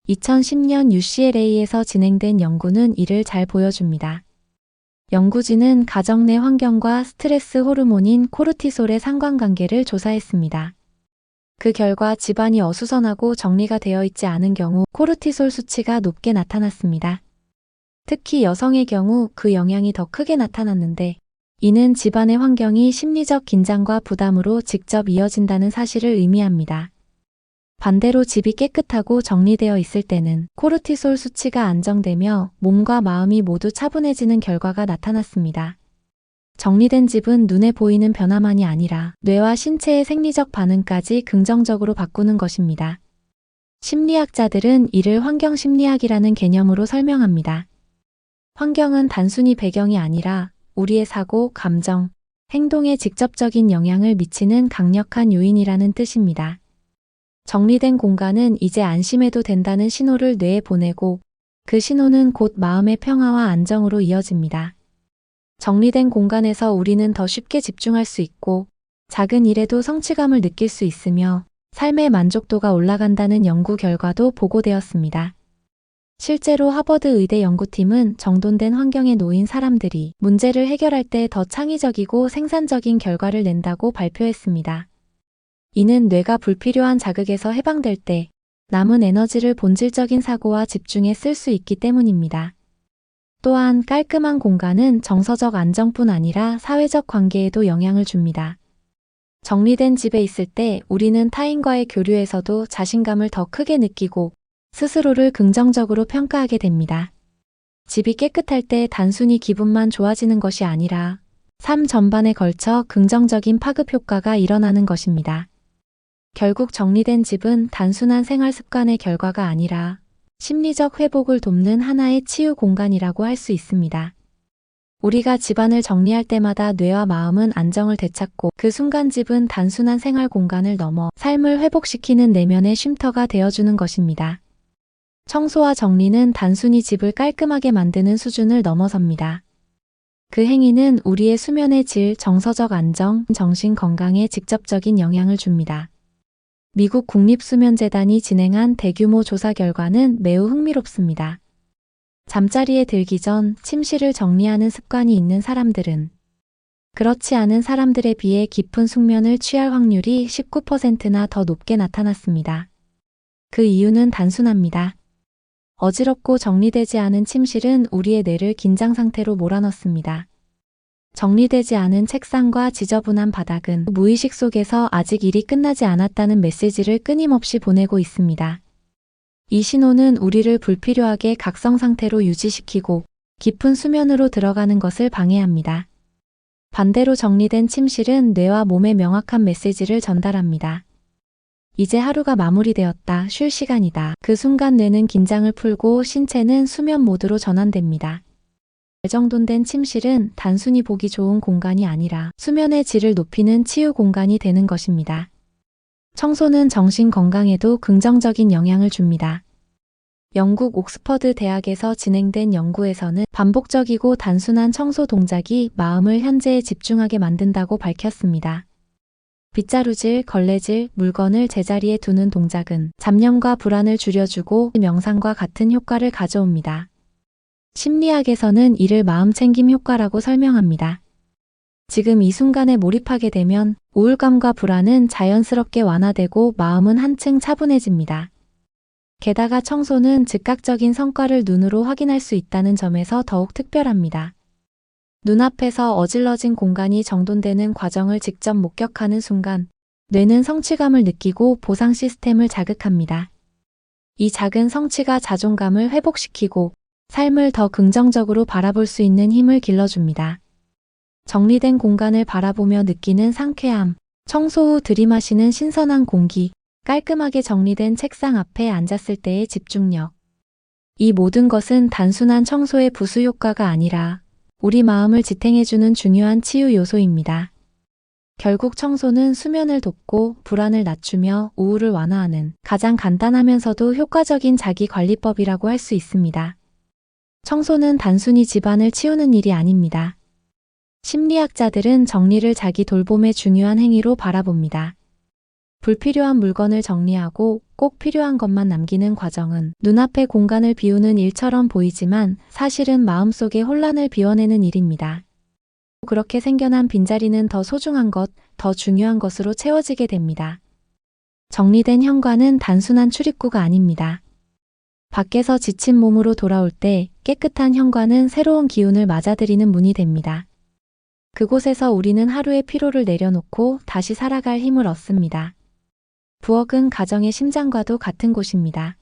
2010년 UCLA에서 진행된 연구는 이를 잘 보여줍니다. 연구진은 가정 내 환경과 스트레스 호르몬인 코르티솔의 상관관계를 조사했습니다. 그 결과 집안이 어수선하고 정리가 되어 있지 않은 경우 코르티솔 수치가 높게 나타났습니다. 특히 여성의 경우 그 영향이 더 크게 나타났는데 이는 집안의 환경이 심리적 긴장과 부담으로 직접 이어진다는 사실을 의미합니다. 반대로 집이 깨끗하고 정리되어 있을 때는 코르티솔 수치가 안정되며 몸과 마음이 모두 차분해지는 결과가 나타났습니다. 정리된 집은 눈에 보이는 변화만이 아니라 뇌와 신체의 생리적 반응까지 긍정적으로 바꾸는 것입니다. 심리학자들은 이를 환경심리학이라는 개념으로 설명합니다. 환경은 단순히 배경이 아니라 우리의 사고, 감정, 행동에 직접적인 영향을 미치는 강력한 요인이라는 뜻입니다. 정리된 공간은 이제 안심해도 된다는 신호를 뇌에 보내고 그 신호는 곧 마음의 평화와 안정으로 이어집니다. 정리된 공간에서 우리는 더 쉽게 집중할 수 있고 작은 일에도 성취감을 느낄 수 있으며 삶의 만족도가 올라간다는 연구 결과도 보고되었습니다. 실제로 하버드 의대 연구팀은 정돈된 환경에 놓인 사람들이 문제를 해결할 때 더 창의적이고 생산적인 결과를 낸다고 발표했습니다. 이는 뇌가 불필요한 자극에서 해방될 때 남은 에너지를 본질적인 사고와 집중에 쓸 수 있기 때문입니다. 또한 깔끔한 공간은 정서적 안정뿐 아니라 사회적 관계에도 영향을 줍니다. 정리된 집에 있을 때 우리는 타인과의 교류에서도 자신감을 더 크게 느끼고 스스로를 긍정적으로 평가하게 됩니다. 집이 깨끗할 때 단순히 기분만 좋아지는 것이 아니라 삶 전반에 걸쳐 긍정적인 파급 효과가 일어나는 것입니다. 결국 정리된 집은 단순한 생활 습관의 결과가 아니라 심리적 회복을 돕는 하나의 치유 공간이라고 할 수 있습니다. 우리가 집안을 정리할 때마다 뇌와 마음은 안정을 되찾고 그 순간 집은 단순한 생활 공간을 넘어 삶을 회복시키는 내면의 쉼터가 되어주는 것입니다. 청소와 정리는 단순히 집을 깔끔하게 만드는 수준을 넘어섭니다. 그 행위는 우리의 수면의 질, 정서적 안정, 정신 건강에 직접적인 영향을 줍니다. 미국 국립수면재단이 진행한 대규모 조사 결과는 매우 흥미롭습니다. 잠자리에 들기 전 침실을 정리하는 습관이 있는 사람들은 그렇지 않은 사람들에 비해 깊은 숙면을 취할 확률이 19%나 더 높게 나타났습니다. 그 이유는 단순합니다. 어지럽고 정리되지 않은 침실은 우리의 뇌를 긴장 상태로 몰아넣습니다. 정리되지 않은 책상과 지저분한 바닥은 무의식 속에서 아직 일이 끝나지 않았다는 메시지를 끊임없이 보내고 있습니다. 이 신호는 우리를 불필요하게 각성 상태로 유지시키고 깊은 수면으로 들어가는 것을 방해합니다. 반대로 정리된 침실은 뇌와 몸에 명확한 메시지를 전달합니다. 이제 하루가 마무리되었다. 쉴 시간이다. 그 순간 뇌는 긴장을 풀고 신체는 수면 모드로 전환됩니다. 재정돈된 침실은 단순히 보기 좋은 공간이 아니라 수면의 질을 높이는 치유 공간이 되는 것입니다. 청소는 정신 건강에도 긍정적인 영향을 줍니다. 영국 옥스퍼드 대학에서 진행된 연구에서는 반복적이고 단순한 청소 동작이 마음을 현재에 집중하게 만든다고 밝혔습니다. 빗자루질, 걸레질, 물건을 제자리에 두는 동작은 잡념과 불안을 줄여주고 명상과 같은 효과를 가져옵니다. 심리학에서는 이를 마음챙김 효과라고 설명합니다. 지금 이 순간에 몰입하게 되면 우울감과 불안은 자연스럽게 완화되고 마음은 한층 차분해집니다. 게다가 청소는 즉각적인 성과를 눈으로 확인할 수 있다는 점에서 더욱 특별합니다. 눈앞에서 어질러진 공간이 정돈되는 과정을 직접 목격하는 순간 뇌는 성취감을 느끼고 보상 시스템을 자극합니다. 이 작은 성취가 자존감을 회복시키고 삶을 더 긍정적으로 바라볼 수 있는 힘을 길러줍니다. 정리된 공간을 바라보며 느끼는 상쾌함, 청소 후 들이마시는 신선한 공기, 깔끔하게 정리된 책상 앞에 앉았을 때의 집중력. 이 모든 것은 단순한 청소의 부수 효과가 아니라 우리 마음을 지탱해주는 중요한 치유 요소입니다. 결국 청소는 수면을 돋고 불안을 낮추며 우울을 완화하는 가장 간단하면서도 효과적인 자기관리법이라고 할 수 있습니다. 청소는 단순히 집안을 치우는 일이 아닙니다. 심리학자들은 정리를 자기 돌봄의 중요한 행위로 바라봅니다. 불필요한 물건을 정리하고 꼭 필요한 것만 남기는 과정은 눈앞의 공간을 비우는 일처럼 보이지만 사실은 마음속의 혼란을 비워내는 일입니다. 그렇게 생겨난 빈자리는 더 소중한 것, 더 중요한 것으로 채워지게 됩니다. 정리된 현관은 단순한 출입구가 아닙니다. 밖에서 지친 몸으로 돌아올 때 깨끗한 현관은 새로운 기운을 맞아들이는 문이 됩니다. 그곳에서 우리는 하루의 피로를 내려놓고 다시 살아갈 힘을 얻습니다. 부엌은 가정의 심장과도 같은 곳입니다.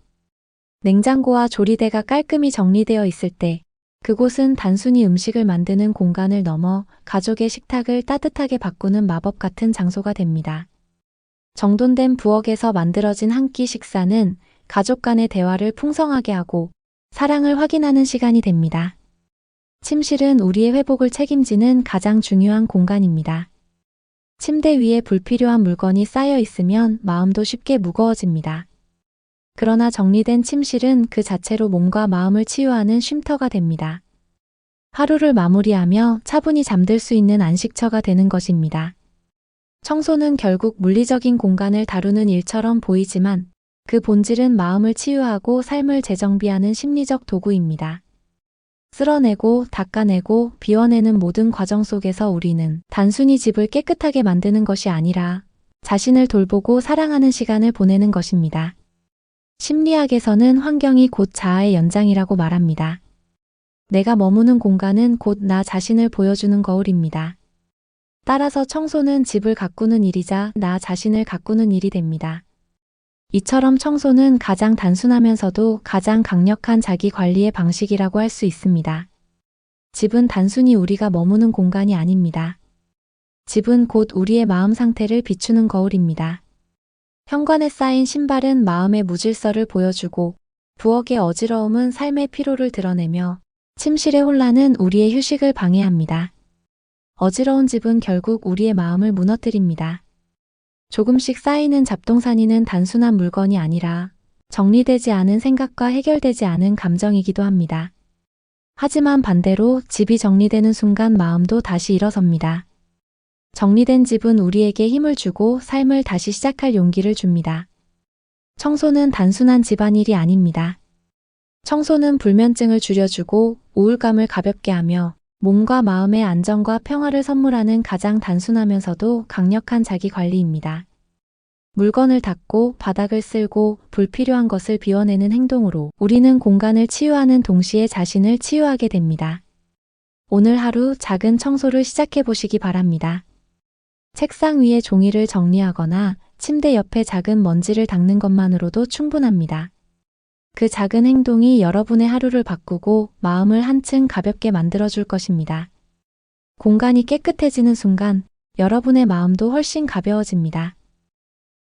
냉장고와 조리대가 깔끔히 정리되어 있을 때 그곳은 단순히 음식을 만드는 공간을 넘어 가족의 식탁을 따뜻하게 바꾸는 마법 같은 장소가 됩니다. 정돈된 부엌에서 만들어진 한 끼 식사는 가족 간의 대화를 풍성하게 하고 사랑을 확인하는 시간이 됩니다. 침실은 우리의 회복을 책임지는 가장 중요한 공간입니다. 침대 위에 불필요한 물건이 쌓여 있으면 마음도 쉽게 무거워집니다. 그러나 정리된 침실은 그 자체로 몸과 마음을 치유하는 쉼터가 됩니다. 하루를 마무리하며 차분히 잠들 수 있는 안식처가 되는 것입니다. 청소는 결국 물리적인 공간을 다루는 일처럼 보이지만 그 본질은 마음을 치유하고 삶을 재정비하는 심리적 도구입니다. 쓸어내고 닦아내고 비워내는 모든 과정 속에서 우리는 단순히 집을 깨끗하게 만드는 것이 아니라 자신을 돌보고 사랑하는 시간을 보내는 것입니다. 심리학에서는 환경이 곧 자아의 연장이라고 말합니다. 내가 머무는 공간은 곧 나 자신을 보여주는 거울입니다. 따라서 청소는 집을 가꾸는 일이자 나 자신을 가꾸는 일이 됩니다. 이처럼 청소는 가장 단순하면서도 가장 강력한 자기 관리의 방식이라고 할 수 있습니다. 집은 단순히 우리가 머무는 공간이 아닙니다. 집은 곧 우리의 마음 상태를 비추는 거울입니다. 현관에 쌓인 신발은 마음의 무질서를 보여주고 부엌의 어지러움은 삶의 피로를 드러내며 침실의 혼란은 우리의 휴식을 방해합니다. 어지러운 집은 결국 우리의 마음을 무너뜨립니다. 조금씩 쌓이는 잡동사니는 단순한 물건이 아니라 정리되지 않은 생각과 해결되지 않은 감정이기도 합니다. 하지만 반대로 집이 정리되는 순간 마음도 다시 일어섭니다. 정리된 집은 우리에게 힘을 주고 삶을 다시 시작할 용기를 줍니다. 청소는 단순한 집안일이 아닙니다. 청소는 불면증을 줄여주고 우울감을 가볍게 하며 몸과 마음의 안정과 평화를 선물하는 가장 단순하면서도 강력한 자기 관리입니다. 물건을 닦고 바닥을 쓸고 불필요한 것을 비워내는 행동으로 우리는 공간을 치유하는 동시에 자신을 치유하게 됩니다. 오늘 하루 작은 청소를 시작해 보시기 바랍니다. 책상 위에 종이를 정리하거나 침대 옆에 작은 먼지를 닦는 것만으로도 충분합니다. 그 작은 행동이 여러분의 하루를 바꾸고 마음을 한층 가볍게 만들어줄 것입니다. 공간이 깨끗해지는 순간 여러분의 마음도 훨씬 가벼워집니다.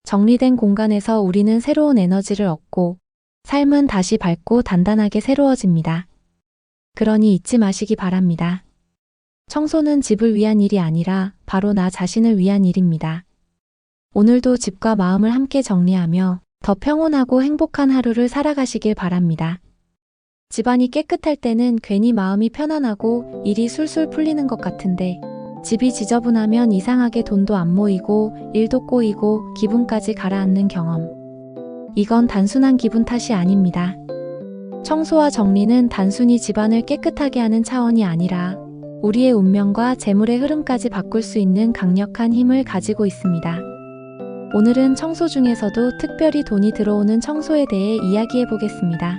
정리된 공간에서 우리는 새로운 에너지를 얻고 삶은 다시 밝고 단단하게 새로워집니다. 그러니 잊지 마시기 바랍니다. 청소는 집을 위한 일이 아니라 바로 나 자신을 위한 일입니다. 오늘도 집과 마음을 함께 정리하며 더 평온하고 행복한 하루를 살아가시길 바랍니다. 집안이 깨끗할 때는 괜히 마음이 편안하고 일이 술술 풀리는 것 같은데 집이 지저분하면 이상하게 돈도 안 모이고 일도 꼬이고 기분까지 가라앉는 경험. 이건 단순한 기분 탓이 아닙니다. 청소와 정리는 단순히 집안을 깨끗하게 하는 차원이 아니라 우리의 운명과 재물의 흐름까지 바꿀 수 있는 강력한 힘을 가지고 있습니다. 오늘은 청소 중에서도 특별히 돈이 들어오는 청소에 대해 이야기해 보겠습니다.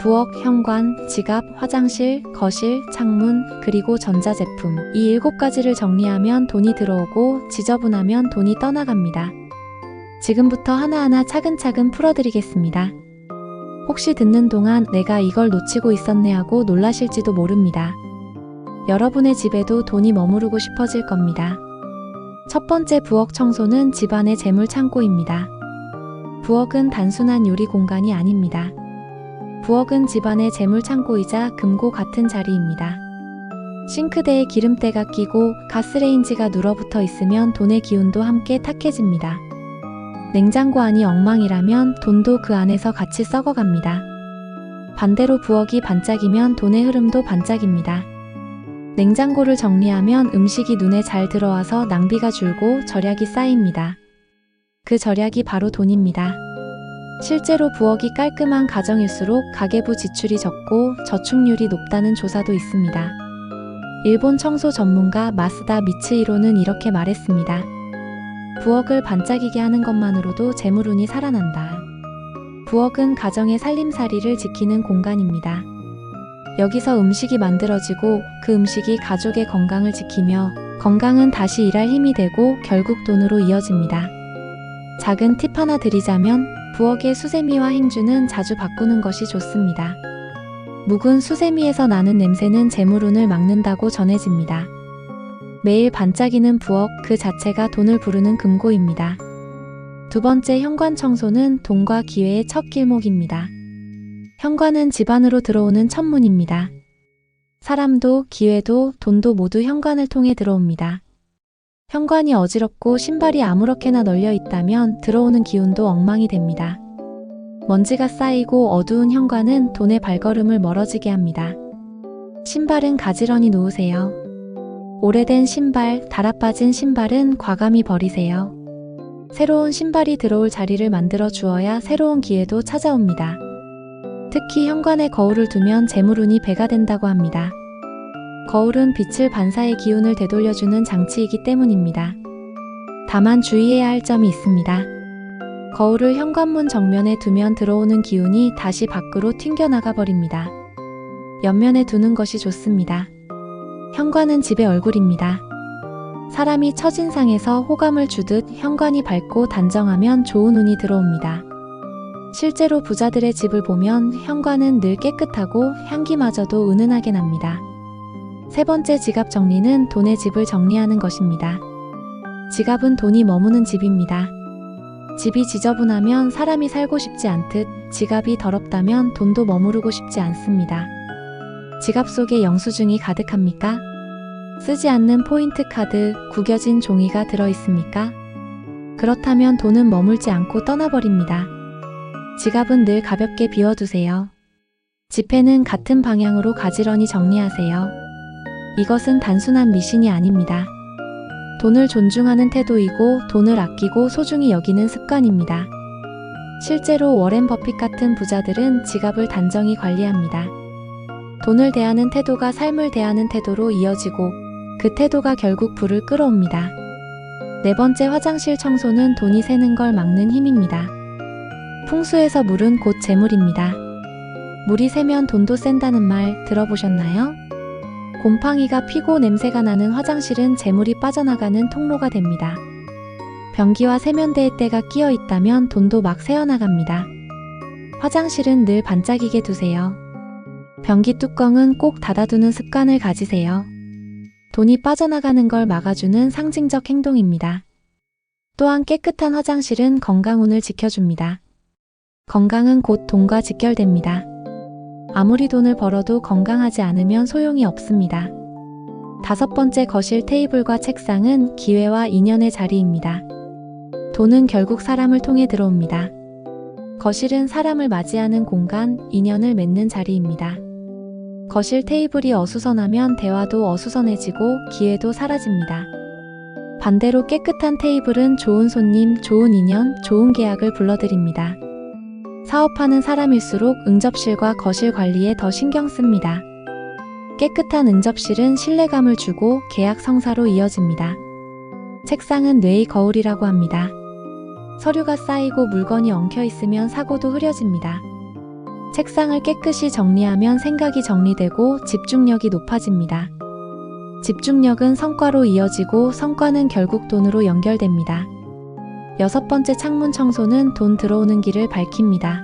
부엌, 현관, 지갑, 화장실, 거실, 창문, 그리고 전자제품. 이 7가지를 정리하면 돈이 들어오고 지저분하면 돈이 떠나갑니다. 지금부터 하나하나 차근차근 풀어드리겠습니다. 혹시 듣는 동안 내가 이걸 놓치고 있었네 하고 놀라실지도 모릅니다. 여러분의 집에도 돈이 머무르고 싶어질 겁니다. 첫 번째 부엌 청소는 집안의 재물 창고입니다. 부엌은 단순한 요리 공간이 아닙니다. 부엌은 집안의 재물 창고이자 금고 같은 자리입니다. 싱크대에 기름때가 끼고 가스레인지가 눌어붙어 있으면 돈의 기운도 함께 탁해집니다. 냉장고 안이 엉망이라면 돈도 그 안에서 같이 썩어갑니다. 반대로 부엌이 반짝이면 돈의 흐름도 반짝입니다. 냉장고를 정리하면 음식이 눈에 잘 들어와서 낭비가 줄고 절약이 쌓입니다. 그 절약이 바로 돈입니다. 실제로 부엌이 깔끔한 가정일수록 가계부 지출이 적고 저축률이 높다는 조사도 있습니다. 일본 청소 전문가 마스다 미츠히로는 이렇게 말했습니다. 부엌을 반짝이게 하는 것만으로도 재물운이 살아난다. 부엌은 가정의 살림살이를 지키는 공간입니다. 여기서 음식이 만들어지고 그 음식이 가족의 건강을 지키며 건강은 다시 일할 힘이 되고 결국 돈으로 이어집니다. 작은 팁 하나 드리자면 부엌의 수세미와 행주는 자주 바꾸는 것이 좋습니다. 묵은 수세미에서 나는 냄새는 재물운을 막는다고 전해집니다. 매일 반짝이는 부엌 그 자체가 돈을 부르는 금고입니다. 두 번째 현관 청소는 돈과 기회의 첫 길목입니다. 현관은 집 안으로 들어오는 첫 문입니다. 사람도 기회도 돈도 모두 현관을 통해 들어옵니다. 현관이 어지럽고 신발이 아무렇게나 널려 있다면 들어오는 기운도 엉망이 됩니다. 먼지가 쌓이고 어두운 현관은 돈의 발걸음을 멀어지게 합니다. 신발은 가지런히 놓으세요. 오래된 신발, 달아빠진 신발은 과감히 버리세요. 새로운 신발이 들어올 자리를 만들어 주어야 새로운 기회도 찾아옵니다. 특히 현관에 거울을 두면 재물운이 배가 된다고 합니다. 거울은 빛을 반사해 기운을 되돌려주는 장치이기 때문입니다. 다만 주의해야 할 점이 있습니다. 거울을 현관문 정면에 두면 들어오는 기운이 다시 밖으로 튕겨나가 버립니다. 옆면에 두는 것이 좋습니다. 현관은 집의 얼굴입니다. 사람이 첫인상에서 호감을 주듯 현관이 밝고 단정하면 좋은 운이 들어옵니다. 실제로 부자들의 집을 보면 현관은 늘 깨끗하고 향기마저도 은은하게 납니다. 세 번째 지갑 정리는 돈의 집을 정리하는 것입니다. 지갑은 돈이 머무는 집입니다. 집이 지저분하면 사람이 살고 싶지 않듯 지갑이 더럽다면 돈도 머무르고 싶지 않습니다. 지갑 속에 영수증이 가득합니까? 쓰지 않는 포인트 카드, 구겨진 종이가 들어 있습니까? 그렇다면 돈은 머물지 않고 떠나버립니다. 지갑은 늘 가볍게 비워두세요. 지폐는 같은 방향으로 가지런히 정리하세요. 이것은 단순한 미신이 아닙니다. 돈을 존중하는 태도이고 돈을 아끼고 소중히 여기는 습관입니다. 실제로 워렌 버핏 같은 부자들은 지갑을 단정히 관리합니다. 돈을 대하는 태도가 삶을 대하는 태도로 이어지고 그 태도가 결국 부를 끌어옵니다. 네 번째 화장실 청소는 돈이 새는 걸 막는 힘입니다. 풍수에서 물은 곧 재물입니다. 물이 새면 돈도 샌다는 말 들어보셨나요? 곰팡이가 피고 냄새가 나는 화장실은 재물이 빠져나가는 통로가 됩니다. 변기와 세면대에 때가 끼어 있다면 돈도 막 새어나갑니다. 화장실은 늘 반짝이게 두세요. 변기 뚜껑은 꼭 닫아두는 습관을 가지세요. 돈이 빠져나가는 걸 막아주는 상징적 행동입니다. 또한 깨끗한 화장실은 건강운을 지켜줍니다. 건강은 곧 돈과 직결됩니다. 아무리 돈을 벌어도 건강하지 않으면 소용이 없습니다. 다섯 번째 거실 테이블과 책상은 기회와 인연의 자리입니다. 돈은 결국 사람을 통해 들어옵니다. 거실은 사람을 맞이하는 공간, 인연을 맺는 자리입니다. 거실 테이블이 어수선하면 대화도 어수선해지고 기회도 사라집니다. 반대로 깨끗한 테이블은 좋은 손님, 좋은 인연, 좋은 계약을 불러들입니다. 사업하는 사람일수록 응접실과 거실 관리에 더 신경 씁니다. 깨끗한 응접실은 신뢰감을 주고 계약 성사로 이어집니다. 책상은 뇌의 거울이라고 합니다. 서류가 쌓이고 물건이 엉켜 있으면 사고도 흐려집니다. 책상을 깨끗이 정리하면 생각이 정리되고 집중력이 높아집니다. 집중력은 성과로 이어지고 성과는 결국 돈으로 연결됩니다. 6번째 창문 청소는 돈 들어오는 길을 밝힙니다.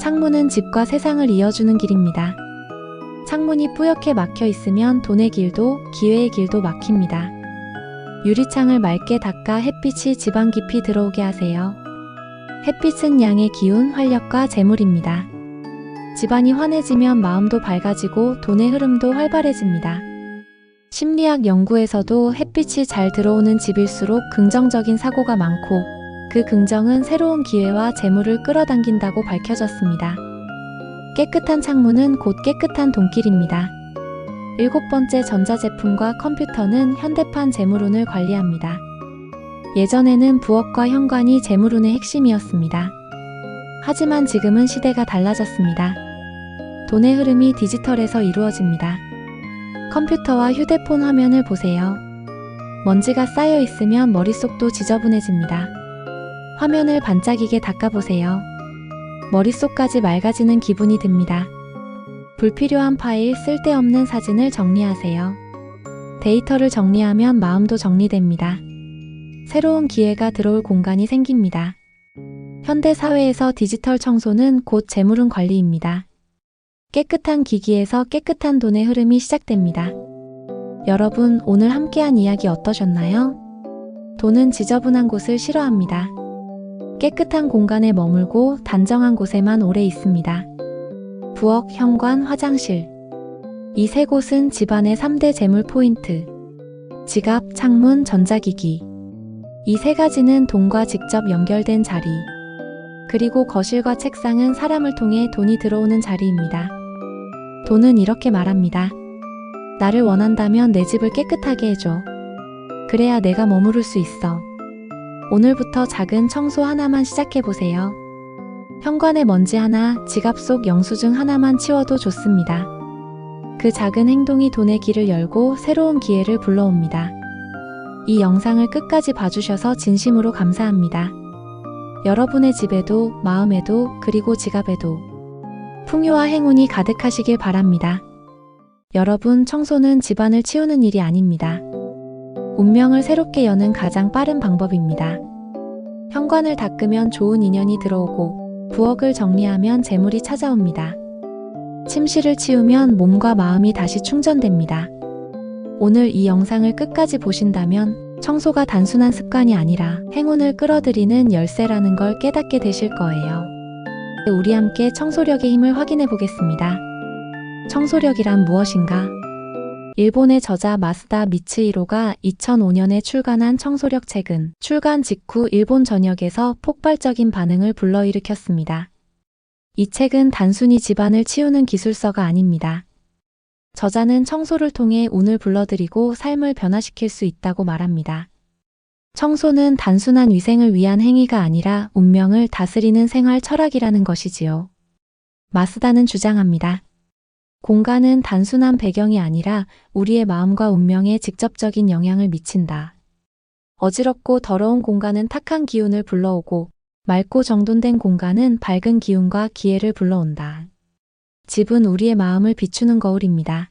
창문은 집과 세상을 이어주는 길입니다. 창문이 뿌옇게 막혀 있으면 돈의 길도 기회의 길도 막힙니다. 유리창을 맑게 닦아 햇빛이 집 안 깊이 들어오게 하세요. 햇빛은 양의 기운, 활력과 재물입니다. 집안이 환해지면 마음도 밝아지고 돈의 흐름도 활발해집니다. 심리학 연구에서도 햇빛이 잘 들어오는 집일수록 긍정적인 사고가 많고 그 긍정은 새로운 기회와 재물을 끌어당긴다고 밝혀졌습니다. 깨끗한 창문은 곧 깨끗한 돈길입니다. 7번째 전자제품과 컴퓨터는 현대판 재물운을 관리합니다. 예전에는 부엌과 현관이 재물운의 핵심이었습니다. 하지만 지금은 시대가 달라졌습니다. 돈의 흐름이 디지털에서 이루어집니다. 컴퓨터와 휴대폰 화면을 보세요. 먼지가 쌓여 있으면 머릿속도 지저분해집니다. 화면을 반짝이게 닦아보세요. 머릿속까지 맑아지는 기분이 듭니다. 불필요한 파일, 쓸데없는 사진을 정리하세요. 데이터를 정리하면 마음도 정리됩니다. 새로운 기회가 들어올 공간이 생깁니다. 현대 사회에서 디지털 청소는 곧 재물운 관리입니다. 깨끗한 기기에서 깨끗한 돈의 흐름이 시작됩니다. 여러분, 오늘 함께한 이야기 어떠셨나요? 돈은 지저분한 곳을 싫어합니다. 깨끗한 공간에 머물고 단정한 곳에만 오래 있습니다. 부엌, 현관, 화장실. 이 세 곳은 집안의 3대 재물 포인트. 지갑, 창문, 전자기기. 이 세 가지는 돈과 직접 연결된 자리. 그리고 거실과 책상은 사람을 통해 돈이 들어오는 자리입니다. 돈은 이렇게 말합니다. 나를 원한다면 내 집을 깨끗하게 해줘. 그래야 내가 머무를 수 있어. 오늘부터 작은 청소 하나만 시작해보세요. 현관의 먼지 하나, 지갑 속 영수증 하나만 치워도 좋습니다. 그 작은 행동이 돈의 길을 열고 새로운 기회를 불러옵니다. 이 영상을 끝까지 봐주셔서 진심으로 감사합니다. 여러분의 집에도, 마음에도, 그리고 지갑에도 풍요와 행운이 가득하시길 바랍니다. 여러분, 청소는 집안을 치우는 일이 아닙니다. 운명을 새롭게 여는 가장 빠른 방법입니다. 현관을 닦으면 좋은 인연이 들어오고 부엌을 정리하면 재물이 찾아옵니다. 침실을 치우면 몸과 마음이 다시 충전됩니다. 오늘 이 영상을 끝까지 보신다면 청소가 단순한 습관이 아니라 행운을 끌어들이는 열쇠라는 걸 깨닫게 되실 거예요. 우리 함께 청소력의 힘을 확인해 보겠습니다. 청소력이란 무엇인가? 일본의 저자 마스다 미츠히로가 2005년에 출간한 청소력 책은 출간 직후 일본 전역에서 폭발적인 반응을 불러일으켰습니다. 이 책은 단순히 집안을 치우는 기술서가 아닙니다. 저자는 청소를 통해 운을 불러들이고 삶을 변화시킬 수 있다고 말합니다. 청소는 단순한 위생을 위한 행위가 아니라 운명을 다스리는 생활 철학이라는 것이지요. 마스다는 주장합니다. 공간은 단순한 배경이 아니라 우리의 마음과 운명에 직접적인 영향을 미친다. 어지럽고 더러운 공간은 탁한 기운을 불러오고 맑고 정돈된 공간은 밝은 기운과 기회를 불러온다. 집은 우리의 마음을 비추는 거울입니다.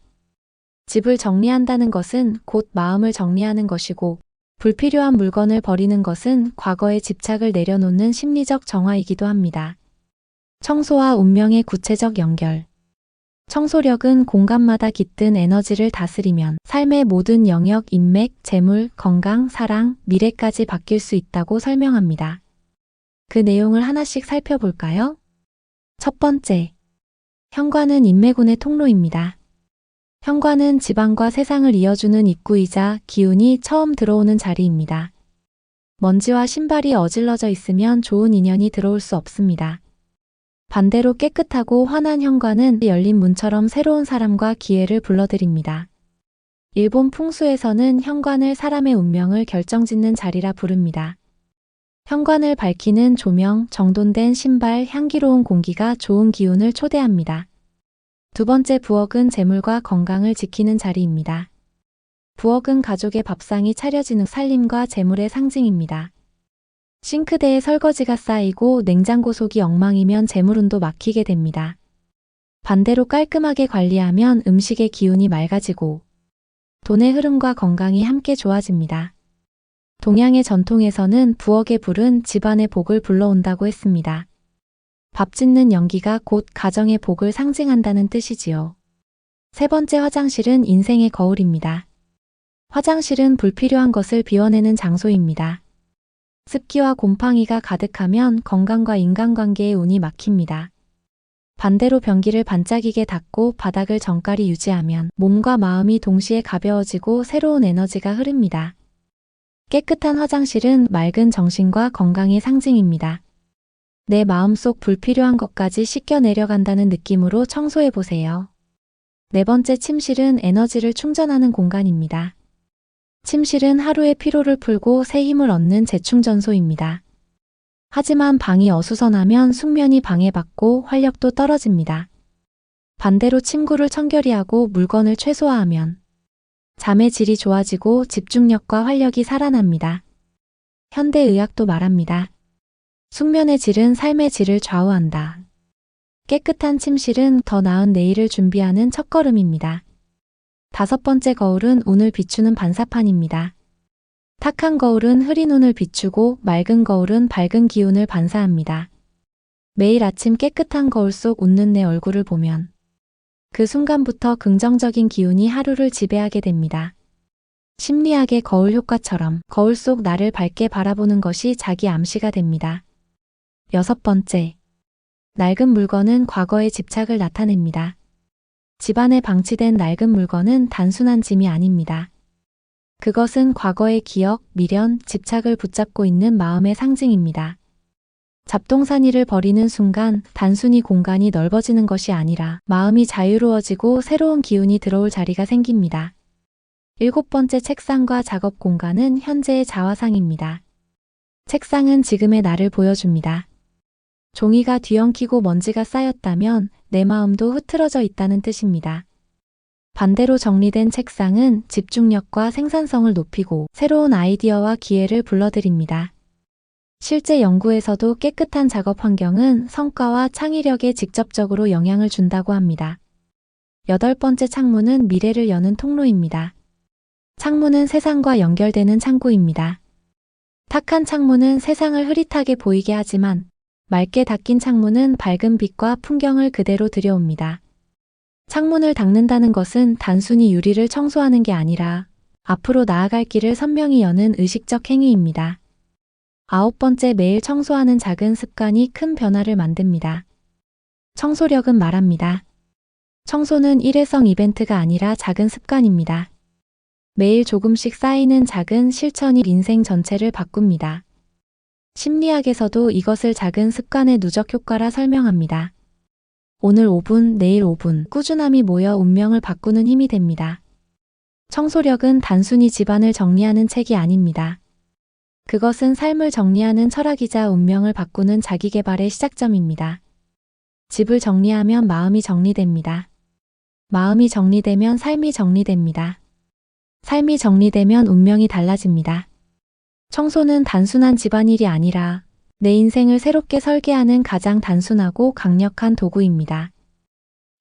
집을 정리한다는 것은 곧 마음을 정리하는 것이고 불필요한 물건을 버리는 것은 과거의 집착을 내려놓는 심리적 정화이기도 합니다. 청소와 운명의 구체적 연결. 청소력은 공간마다 깃든 에너지를 다스리면 삶의 모든 영역, 인맥, 재물, 건강, 사랑, 미래까지 바뀔 수 있다고 설명합니다. 그 내용을 하나씩 살펴볼까요? 첫 번째, 현관은 인맥운의 통로입니다. 현관은 집안과 세상을 이어주는 입구이자 기운이 처음 들어오는 자리입니다. 먼지와 신발이 어질러져 있으면 좋은 인연이 들어올 수 없습니다. 반대로 깨끗하고 환한 현관은 열린 문처럼 새로운 사람과 기회를 불러들입니다. 일본 풍수에서는 현관을 사람의 운명을 결정짓는 자리라 부릅니다. 현관을 밝히는 조명, 정돈된 신발, 향기로운 공기가 좋은 기운을 초대합니다. 두 번째 부엌은 재물과 건강을 지키는 자리입니다. 부엌은 가족의 밥상이 차려지는 살림과 재물의 상징입니다. 싱크대에 설거지가 쌓이고 냉장고 속이 엉망이면 재물운도 막히게 됩니다. 반대로 깔끔하게 관리하면 음식의 기운이 맑아지고 돈의 흐름과 건강이 함께 좋아집니다. 동양의 전통에서는 부엌의 불은 집안의 복을 불러온다고 했습니다. 밥 짓는 연기가 곧 가정의 복을 상징한다는 뜻이지요. 세 번째 화장실은 인생의 거울입니다. 화장실은 불필요한 것을 비워내는 장소입니다. 습기와 곰팡이가 가득하면 건강과 인간관계의 운이 막힙니다. 반대로 변기를 반짝이게 닦고 바닥을 정갈이 유지하면 몸과 마음이 동시에 가벼워지고 새로운 에너지가 흐릅니다. 깨끗한 화장실은 맑은 정신과 건강의 상징입니다. 내 마음속 불필요한 것까지 씻겨 내려간다는 느낌으로 청소해 보세요. 네 번째 침실은 에너지를 충전하는 공간입니다. 침실은 하루의 피로를 풀고 새 힘을 얻는 재충전소입니다. 하지만 방이 어수선하면 숙면이 방해받고 활력도 떨어집니다. 반대로 침구를 청결히하고 물건을 최소화하면 잠의 질이 좋아지고 집중력과 활력이 살아납니다. 현대의학도 말합니다. 숙면의 질은 삶의 질을 좌우한다. 깨끗한 침실은 더 나은 내일을 준비하는 첫걸음입니다. 다섯 번째 거울은 운을 비추는 반사판입니다. 탁한 거울은 흐린 운을 비추고 맑은 거울은 밝은 기운을 반사합니다. 매일 아침 깨끗한 거울 속 웃는 내 얼굴을 보면 그 순간부터 긍정적인 기운이 하루를 지배하게 됩니다. 심리학의 거울 효과처럼 거울 속 나를 밝게 바라보는 것이 자기 암시가 됩니다. 여섯 번째, 낡은 물건은 과거의 집착을 나타냅니다. 집안에 방치된 낡은 물건은 단순한 짐이 아닙니다. 그것은 과거의 기억, 미련, 집착을 붙잡고 있는 마음의 상징입니다. 잡동사니를 버리는 순간 단순히 공간이 넓어지는 것이 아니라 마음이 자유로워지고 새로운 기운이 들어올 자리가 생깁니다. 일곱 번째 책상과 작업 공간은 현재의 자화상입니다. 책상은 지금의 나를 보여줍니다. 종이가 뒤엉키고 먼지가 쌓였다면 내 마음도 흐트러져 있다는 뜻입니다. 반대로 정리된 책상은 집중력과 생산성을 높이고 새로운 아이디어와 기회를 불러들입니다. 실제 연구에서도 깨끗한 작업 환경은 성과와 창의력에 직접적으로 영향을 준다고 합니다. 여덟 번째 창문은 미래를 여는 통로입니다. 창문은 세상과 연결되는 창구입니다. 탁한 창문은 세상을 흐릿하게 보이게 하지만 맑게 닫힌 창문은 밝은 빛과 풍경을 그대로 들여옵니다. 창문을 닫는다는 것은 단순히 유리를 청소하는 게 아니라 앞으로 나아갈 길을 선명히 여는 의식적 행위입니다. 아홉 번째, 매일 청소하는 작은 습관이 큰 변화를 만듭니다. 청소력은 말합니다. 청소는 일회성 이벤트가 아니라 작은 습관입니다. 매일 조금씩 쌓이는 작은 실천이 인생 전체를 바꿉니다. 심리학에서도 이것을 작은 습관의 누적 효과라 설명합니다. 오늘 5분, 내일 5분, 꾸준함이 모여 운명을 바꾸는 힘이 됩니다. 청소력은 단순히 집안을 정리하는 책이 아닙니다. 그것은 삶을 정리하는 철학이자 운명을 바꾸는 자기계발의 시작점입니다. 집을 정리하면 마음이 정리됩니다. 마음이 정리되면 삶이 정리됩니다. 삶이 정리되면 운명이 달라집니다. 청소는 단순한 집안일이 아니라 내 인생을 새롭게 설계하는 가장 단순하고 강력한 도구입니다.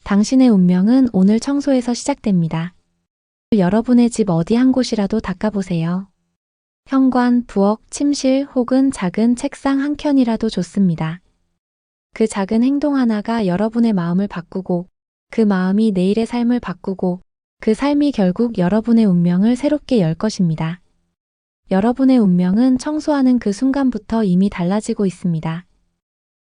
당신의 운명은 오늘 청소에서 시작됩니다. 여러분의 집 어디 한 곳이라도 닦아보세요. 현관, 부엌, 침실 혹은 작은 책상 한 켠이라도 좋습니다. 그 작은 행동 하나가 여러분의 마음을 바꾸고 그 마음이 내일의 삶을 바꾸고 그 삶이 결국 여러분의 운명을 새롭게 열 것입니다. 여러분의 운명은 청소하는 그 순간부터 이미 달라지고 있습니다.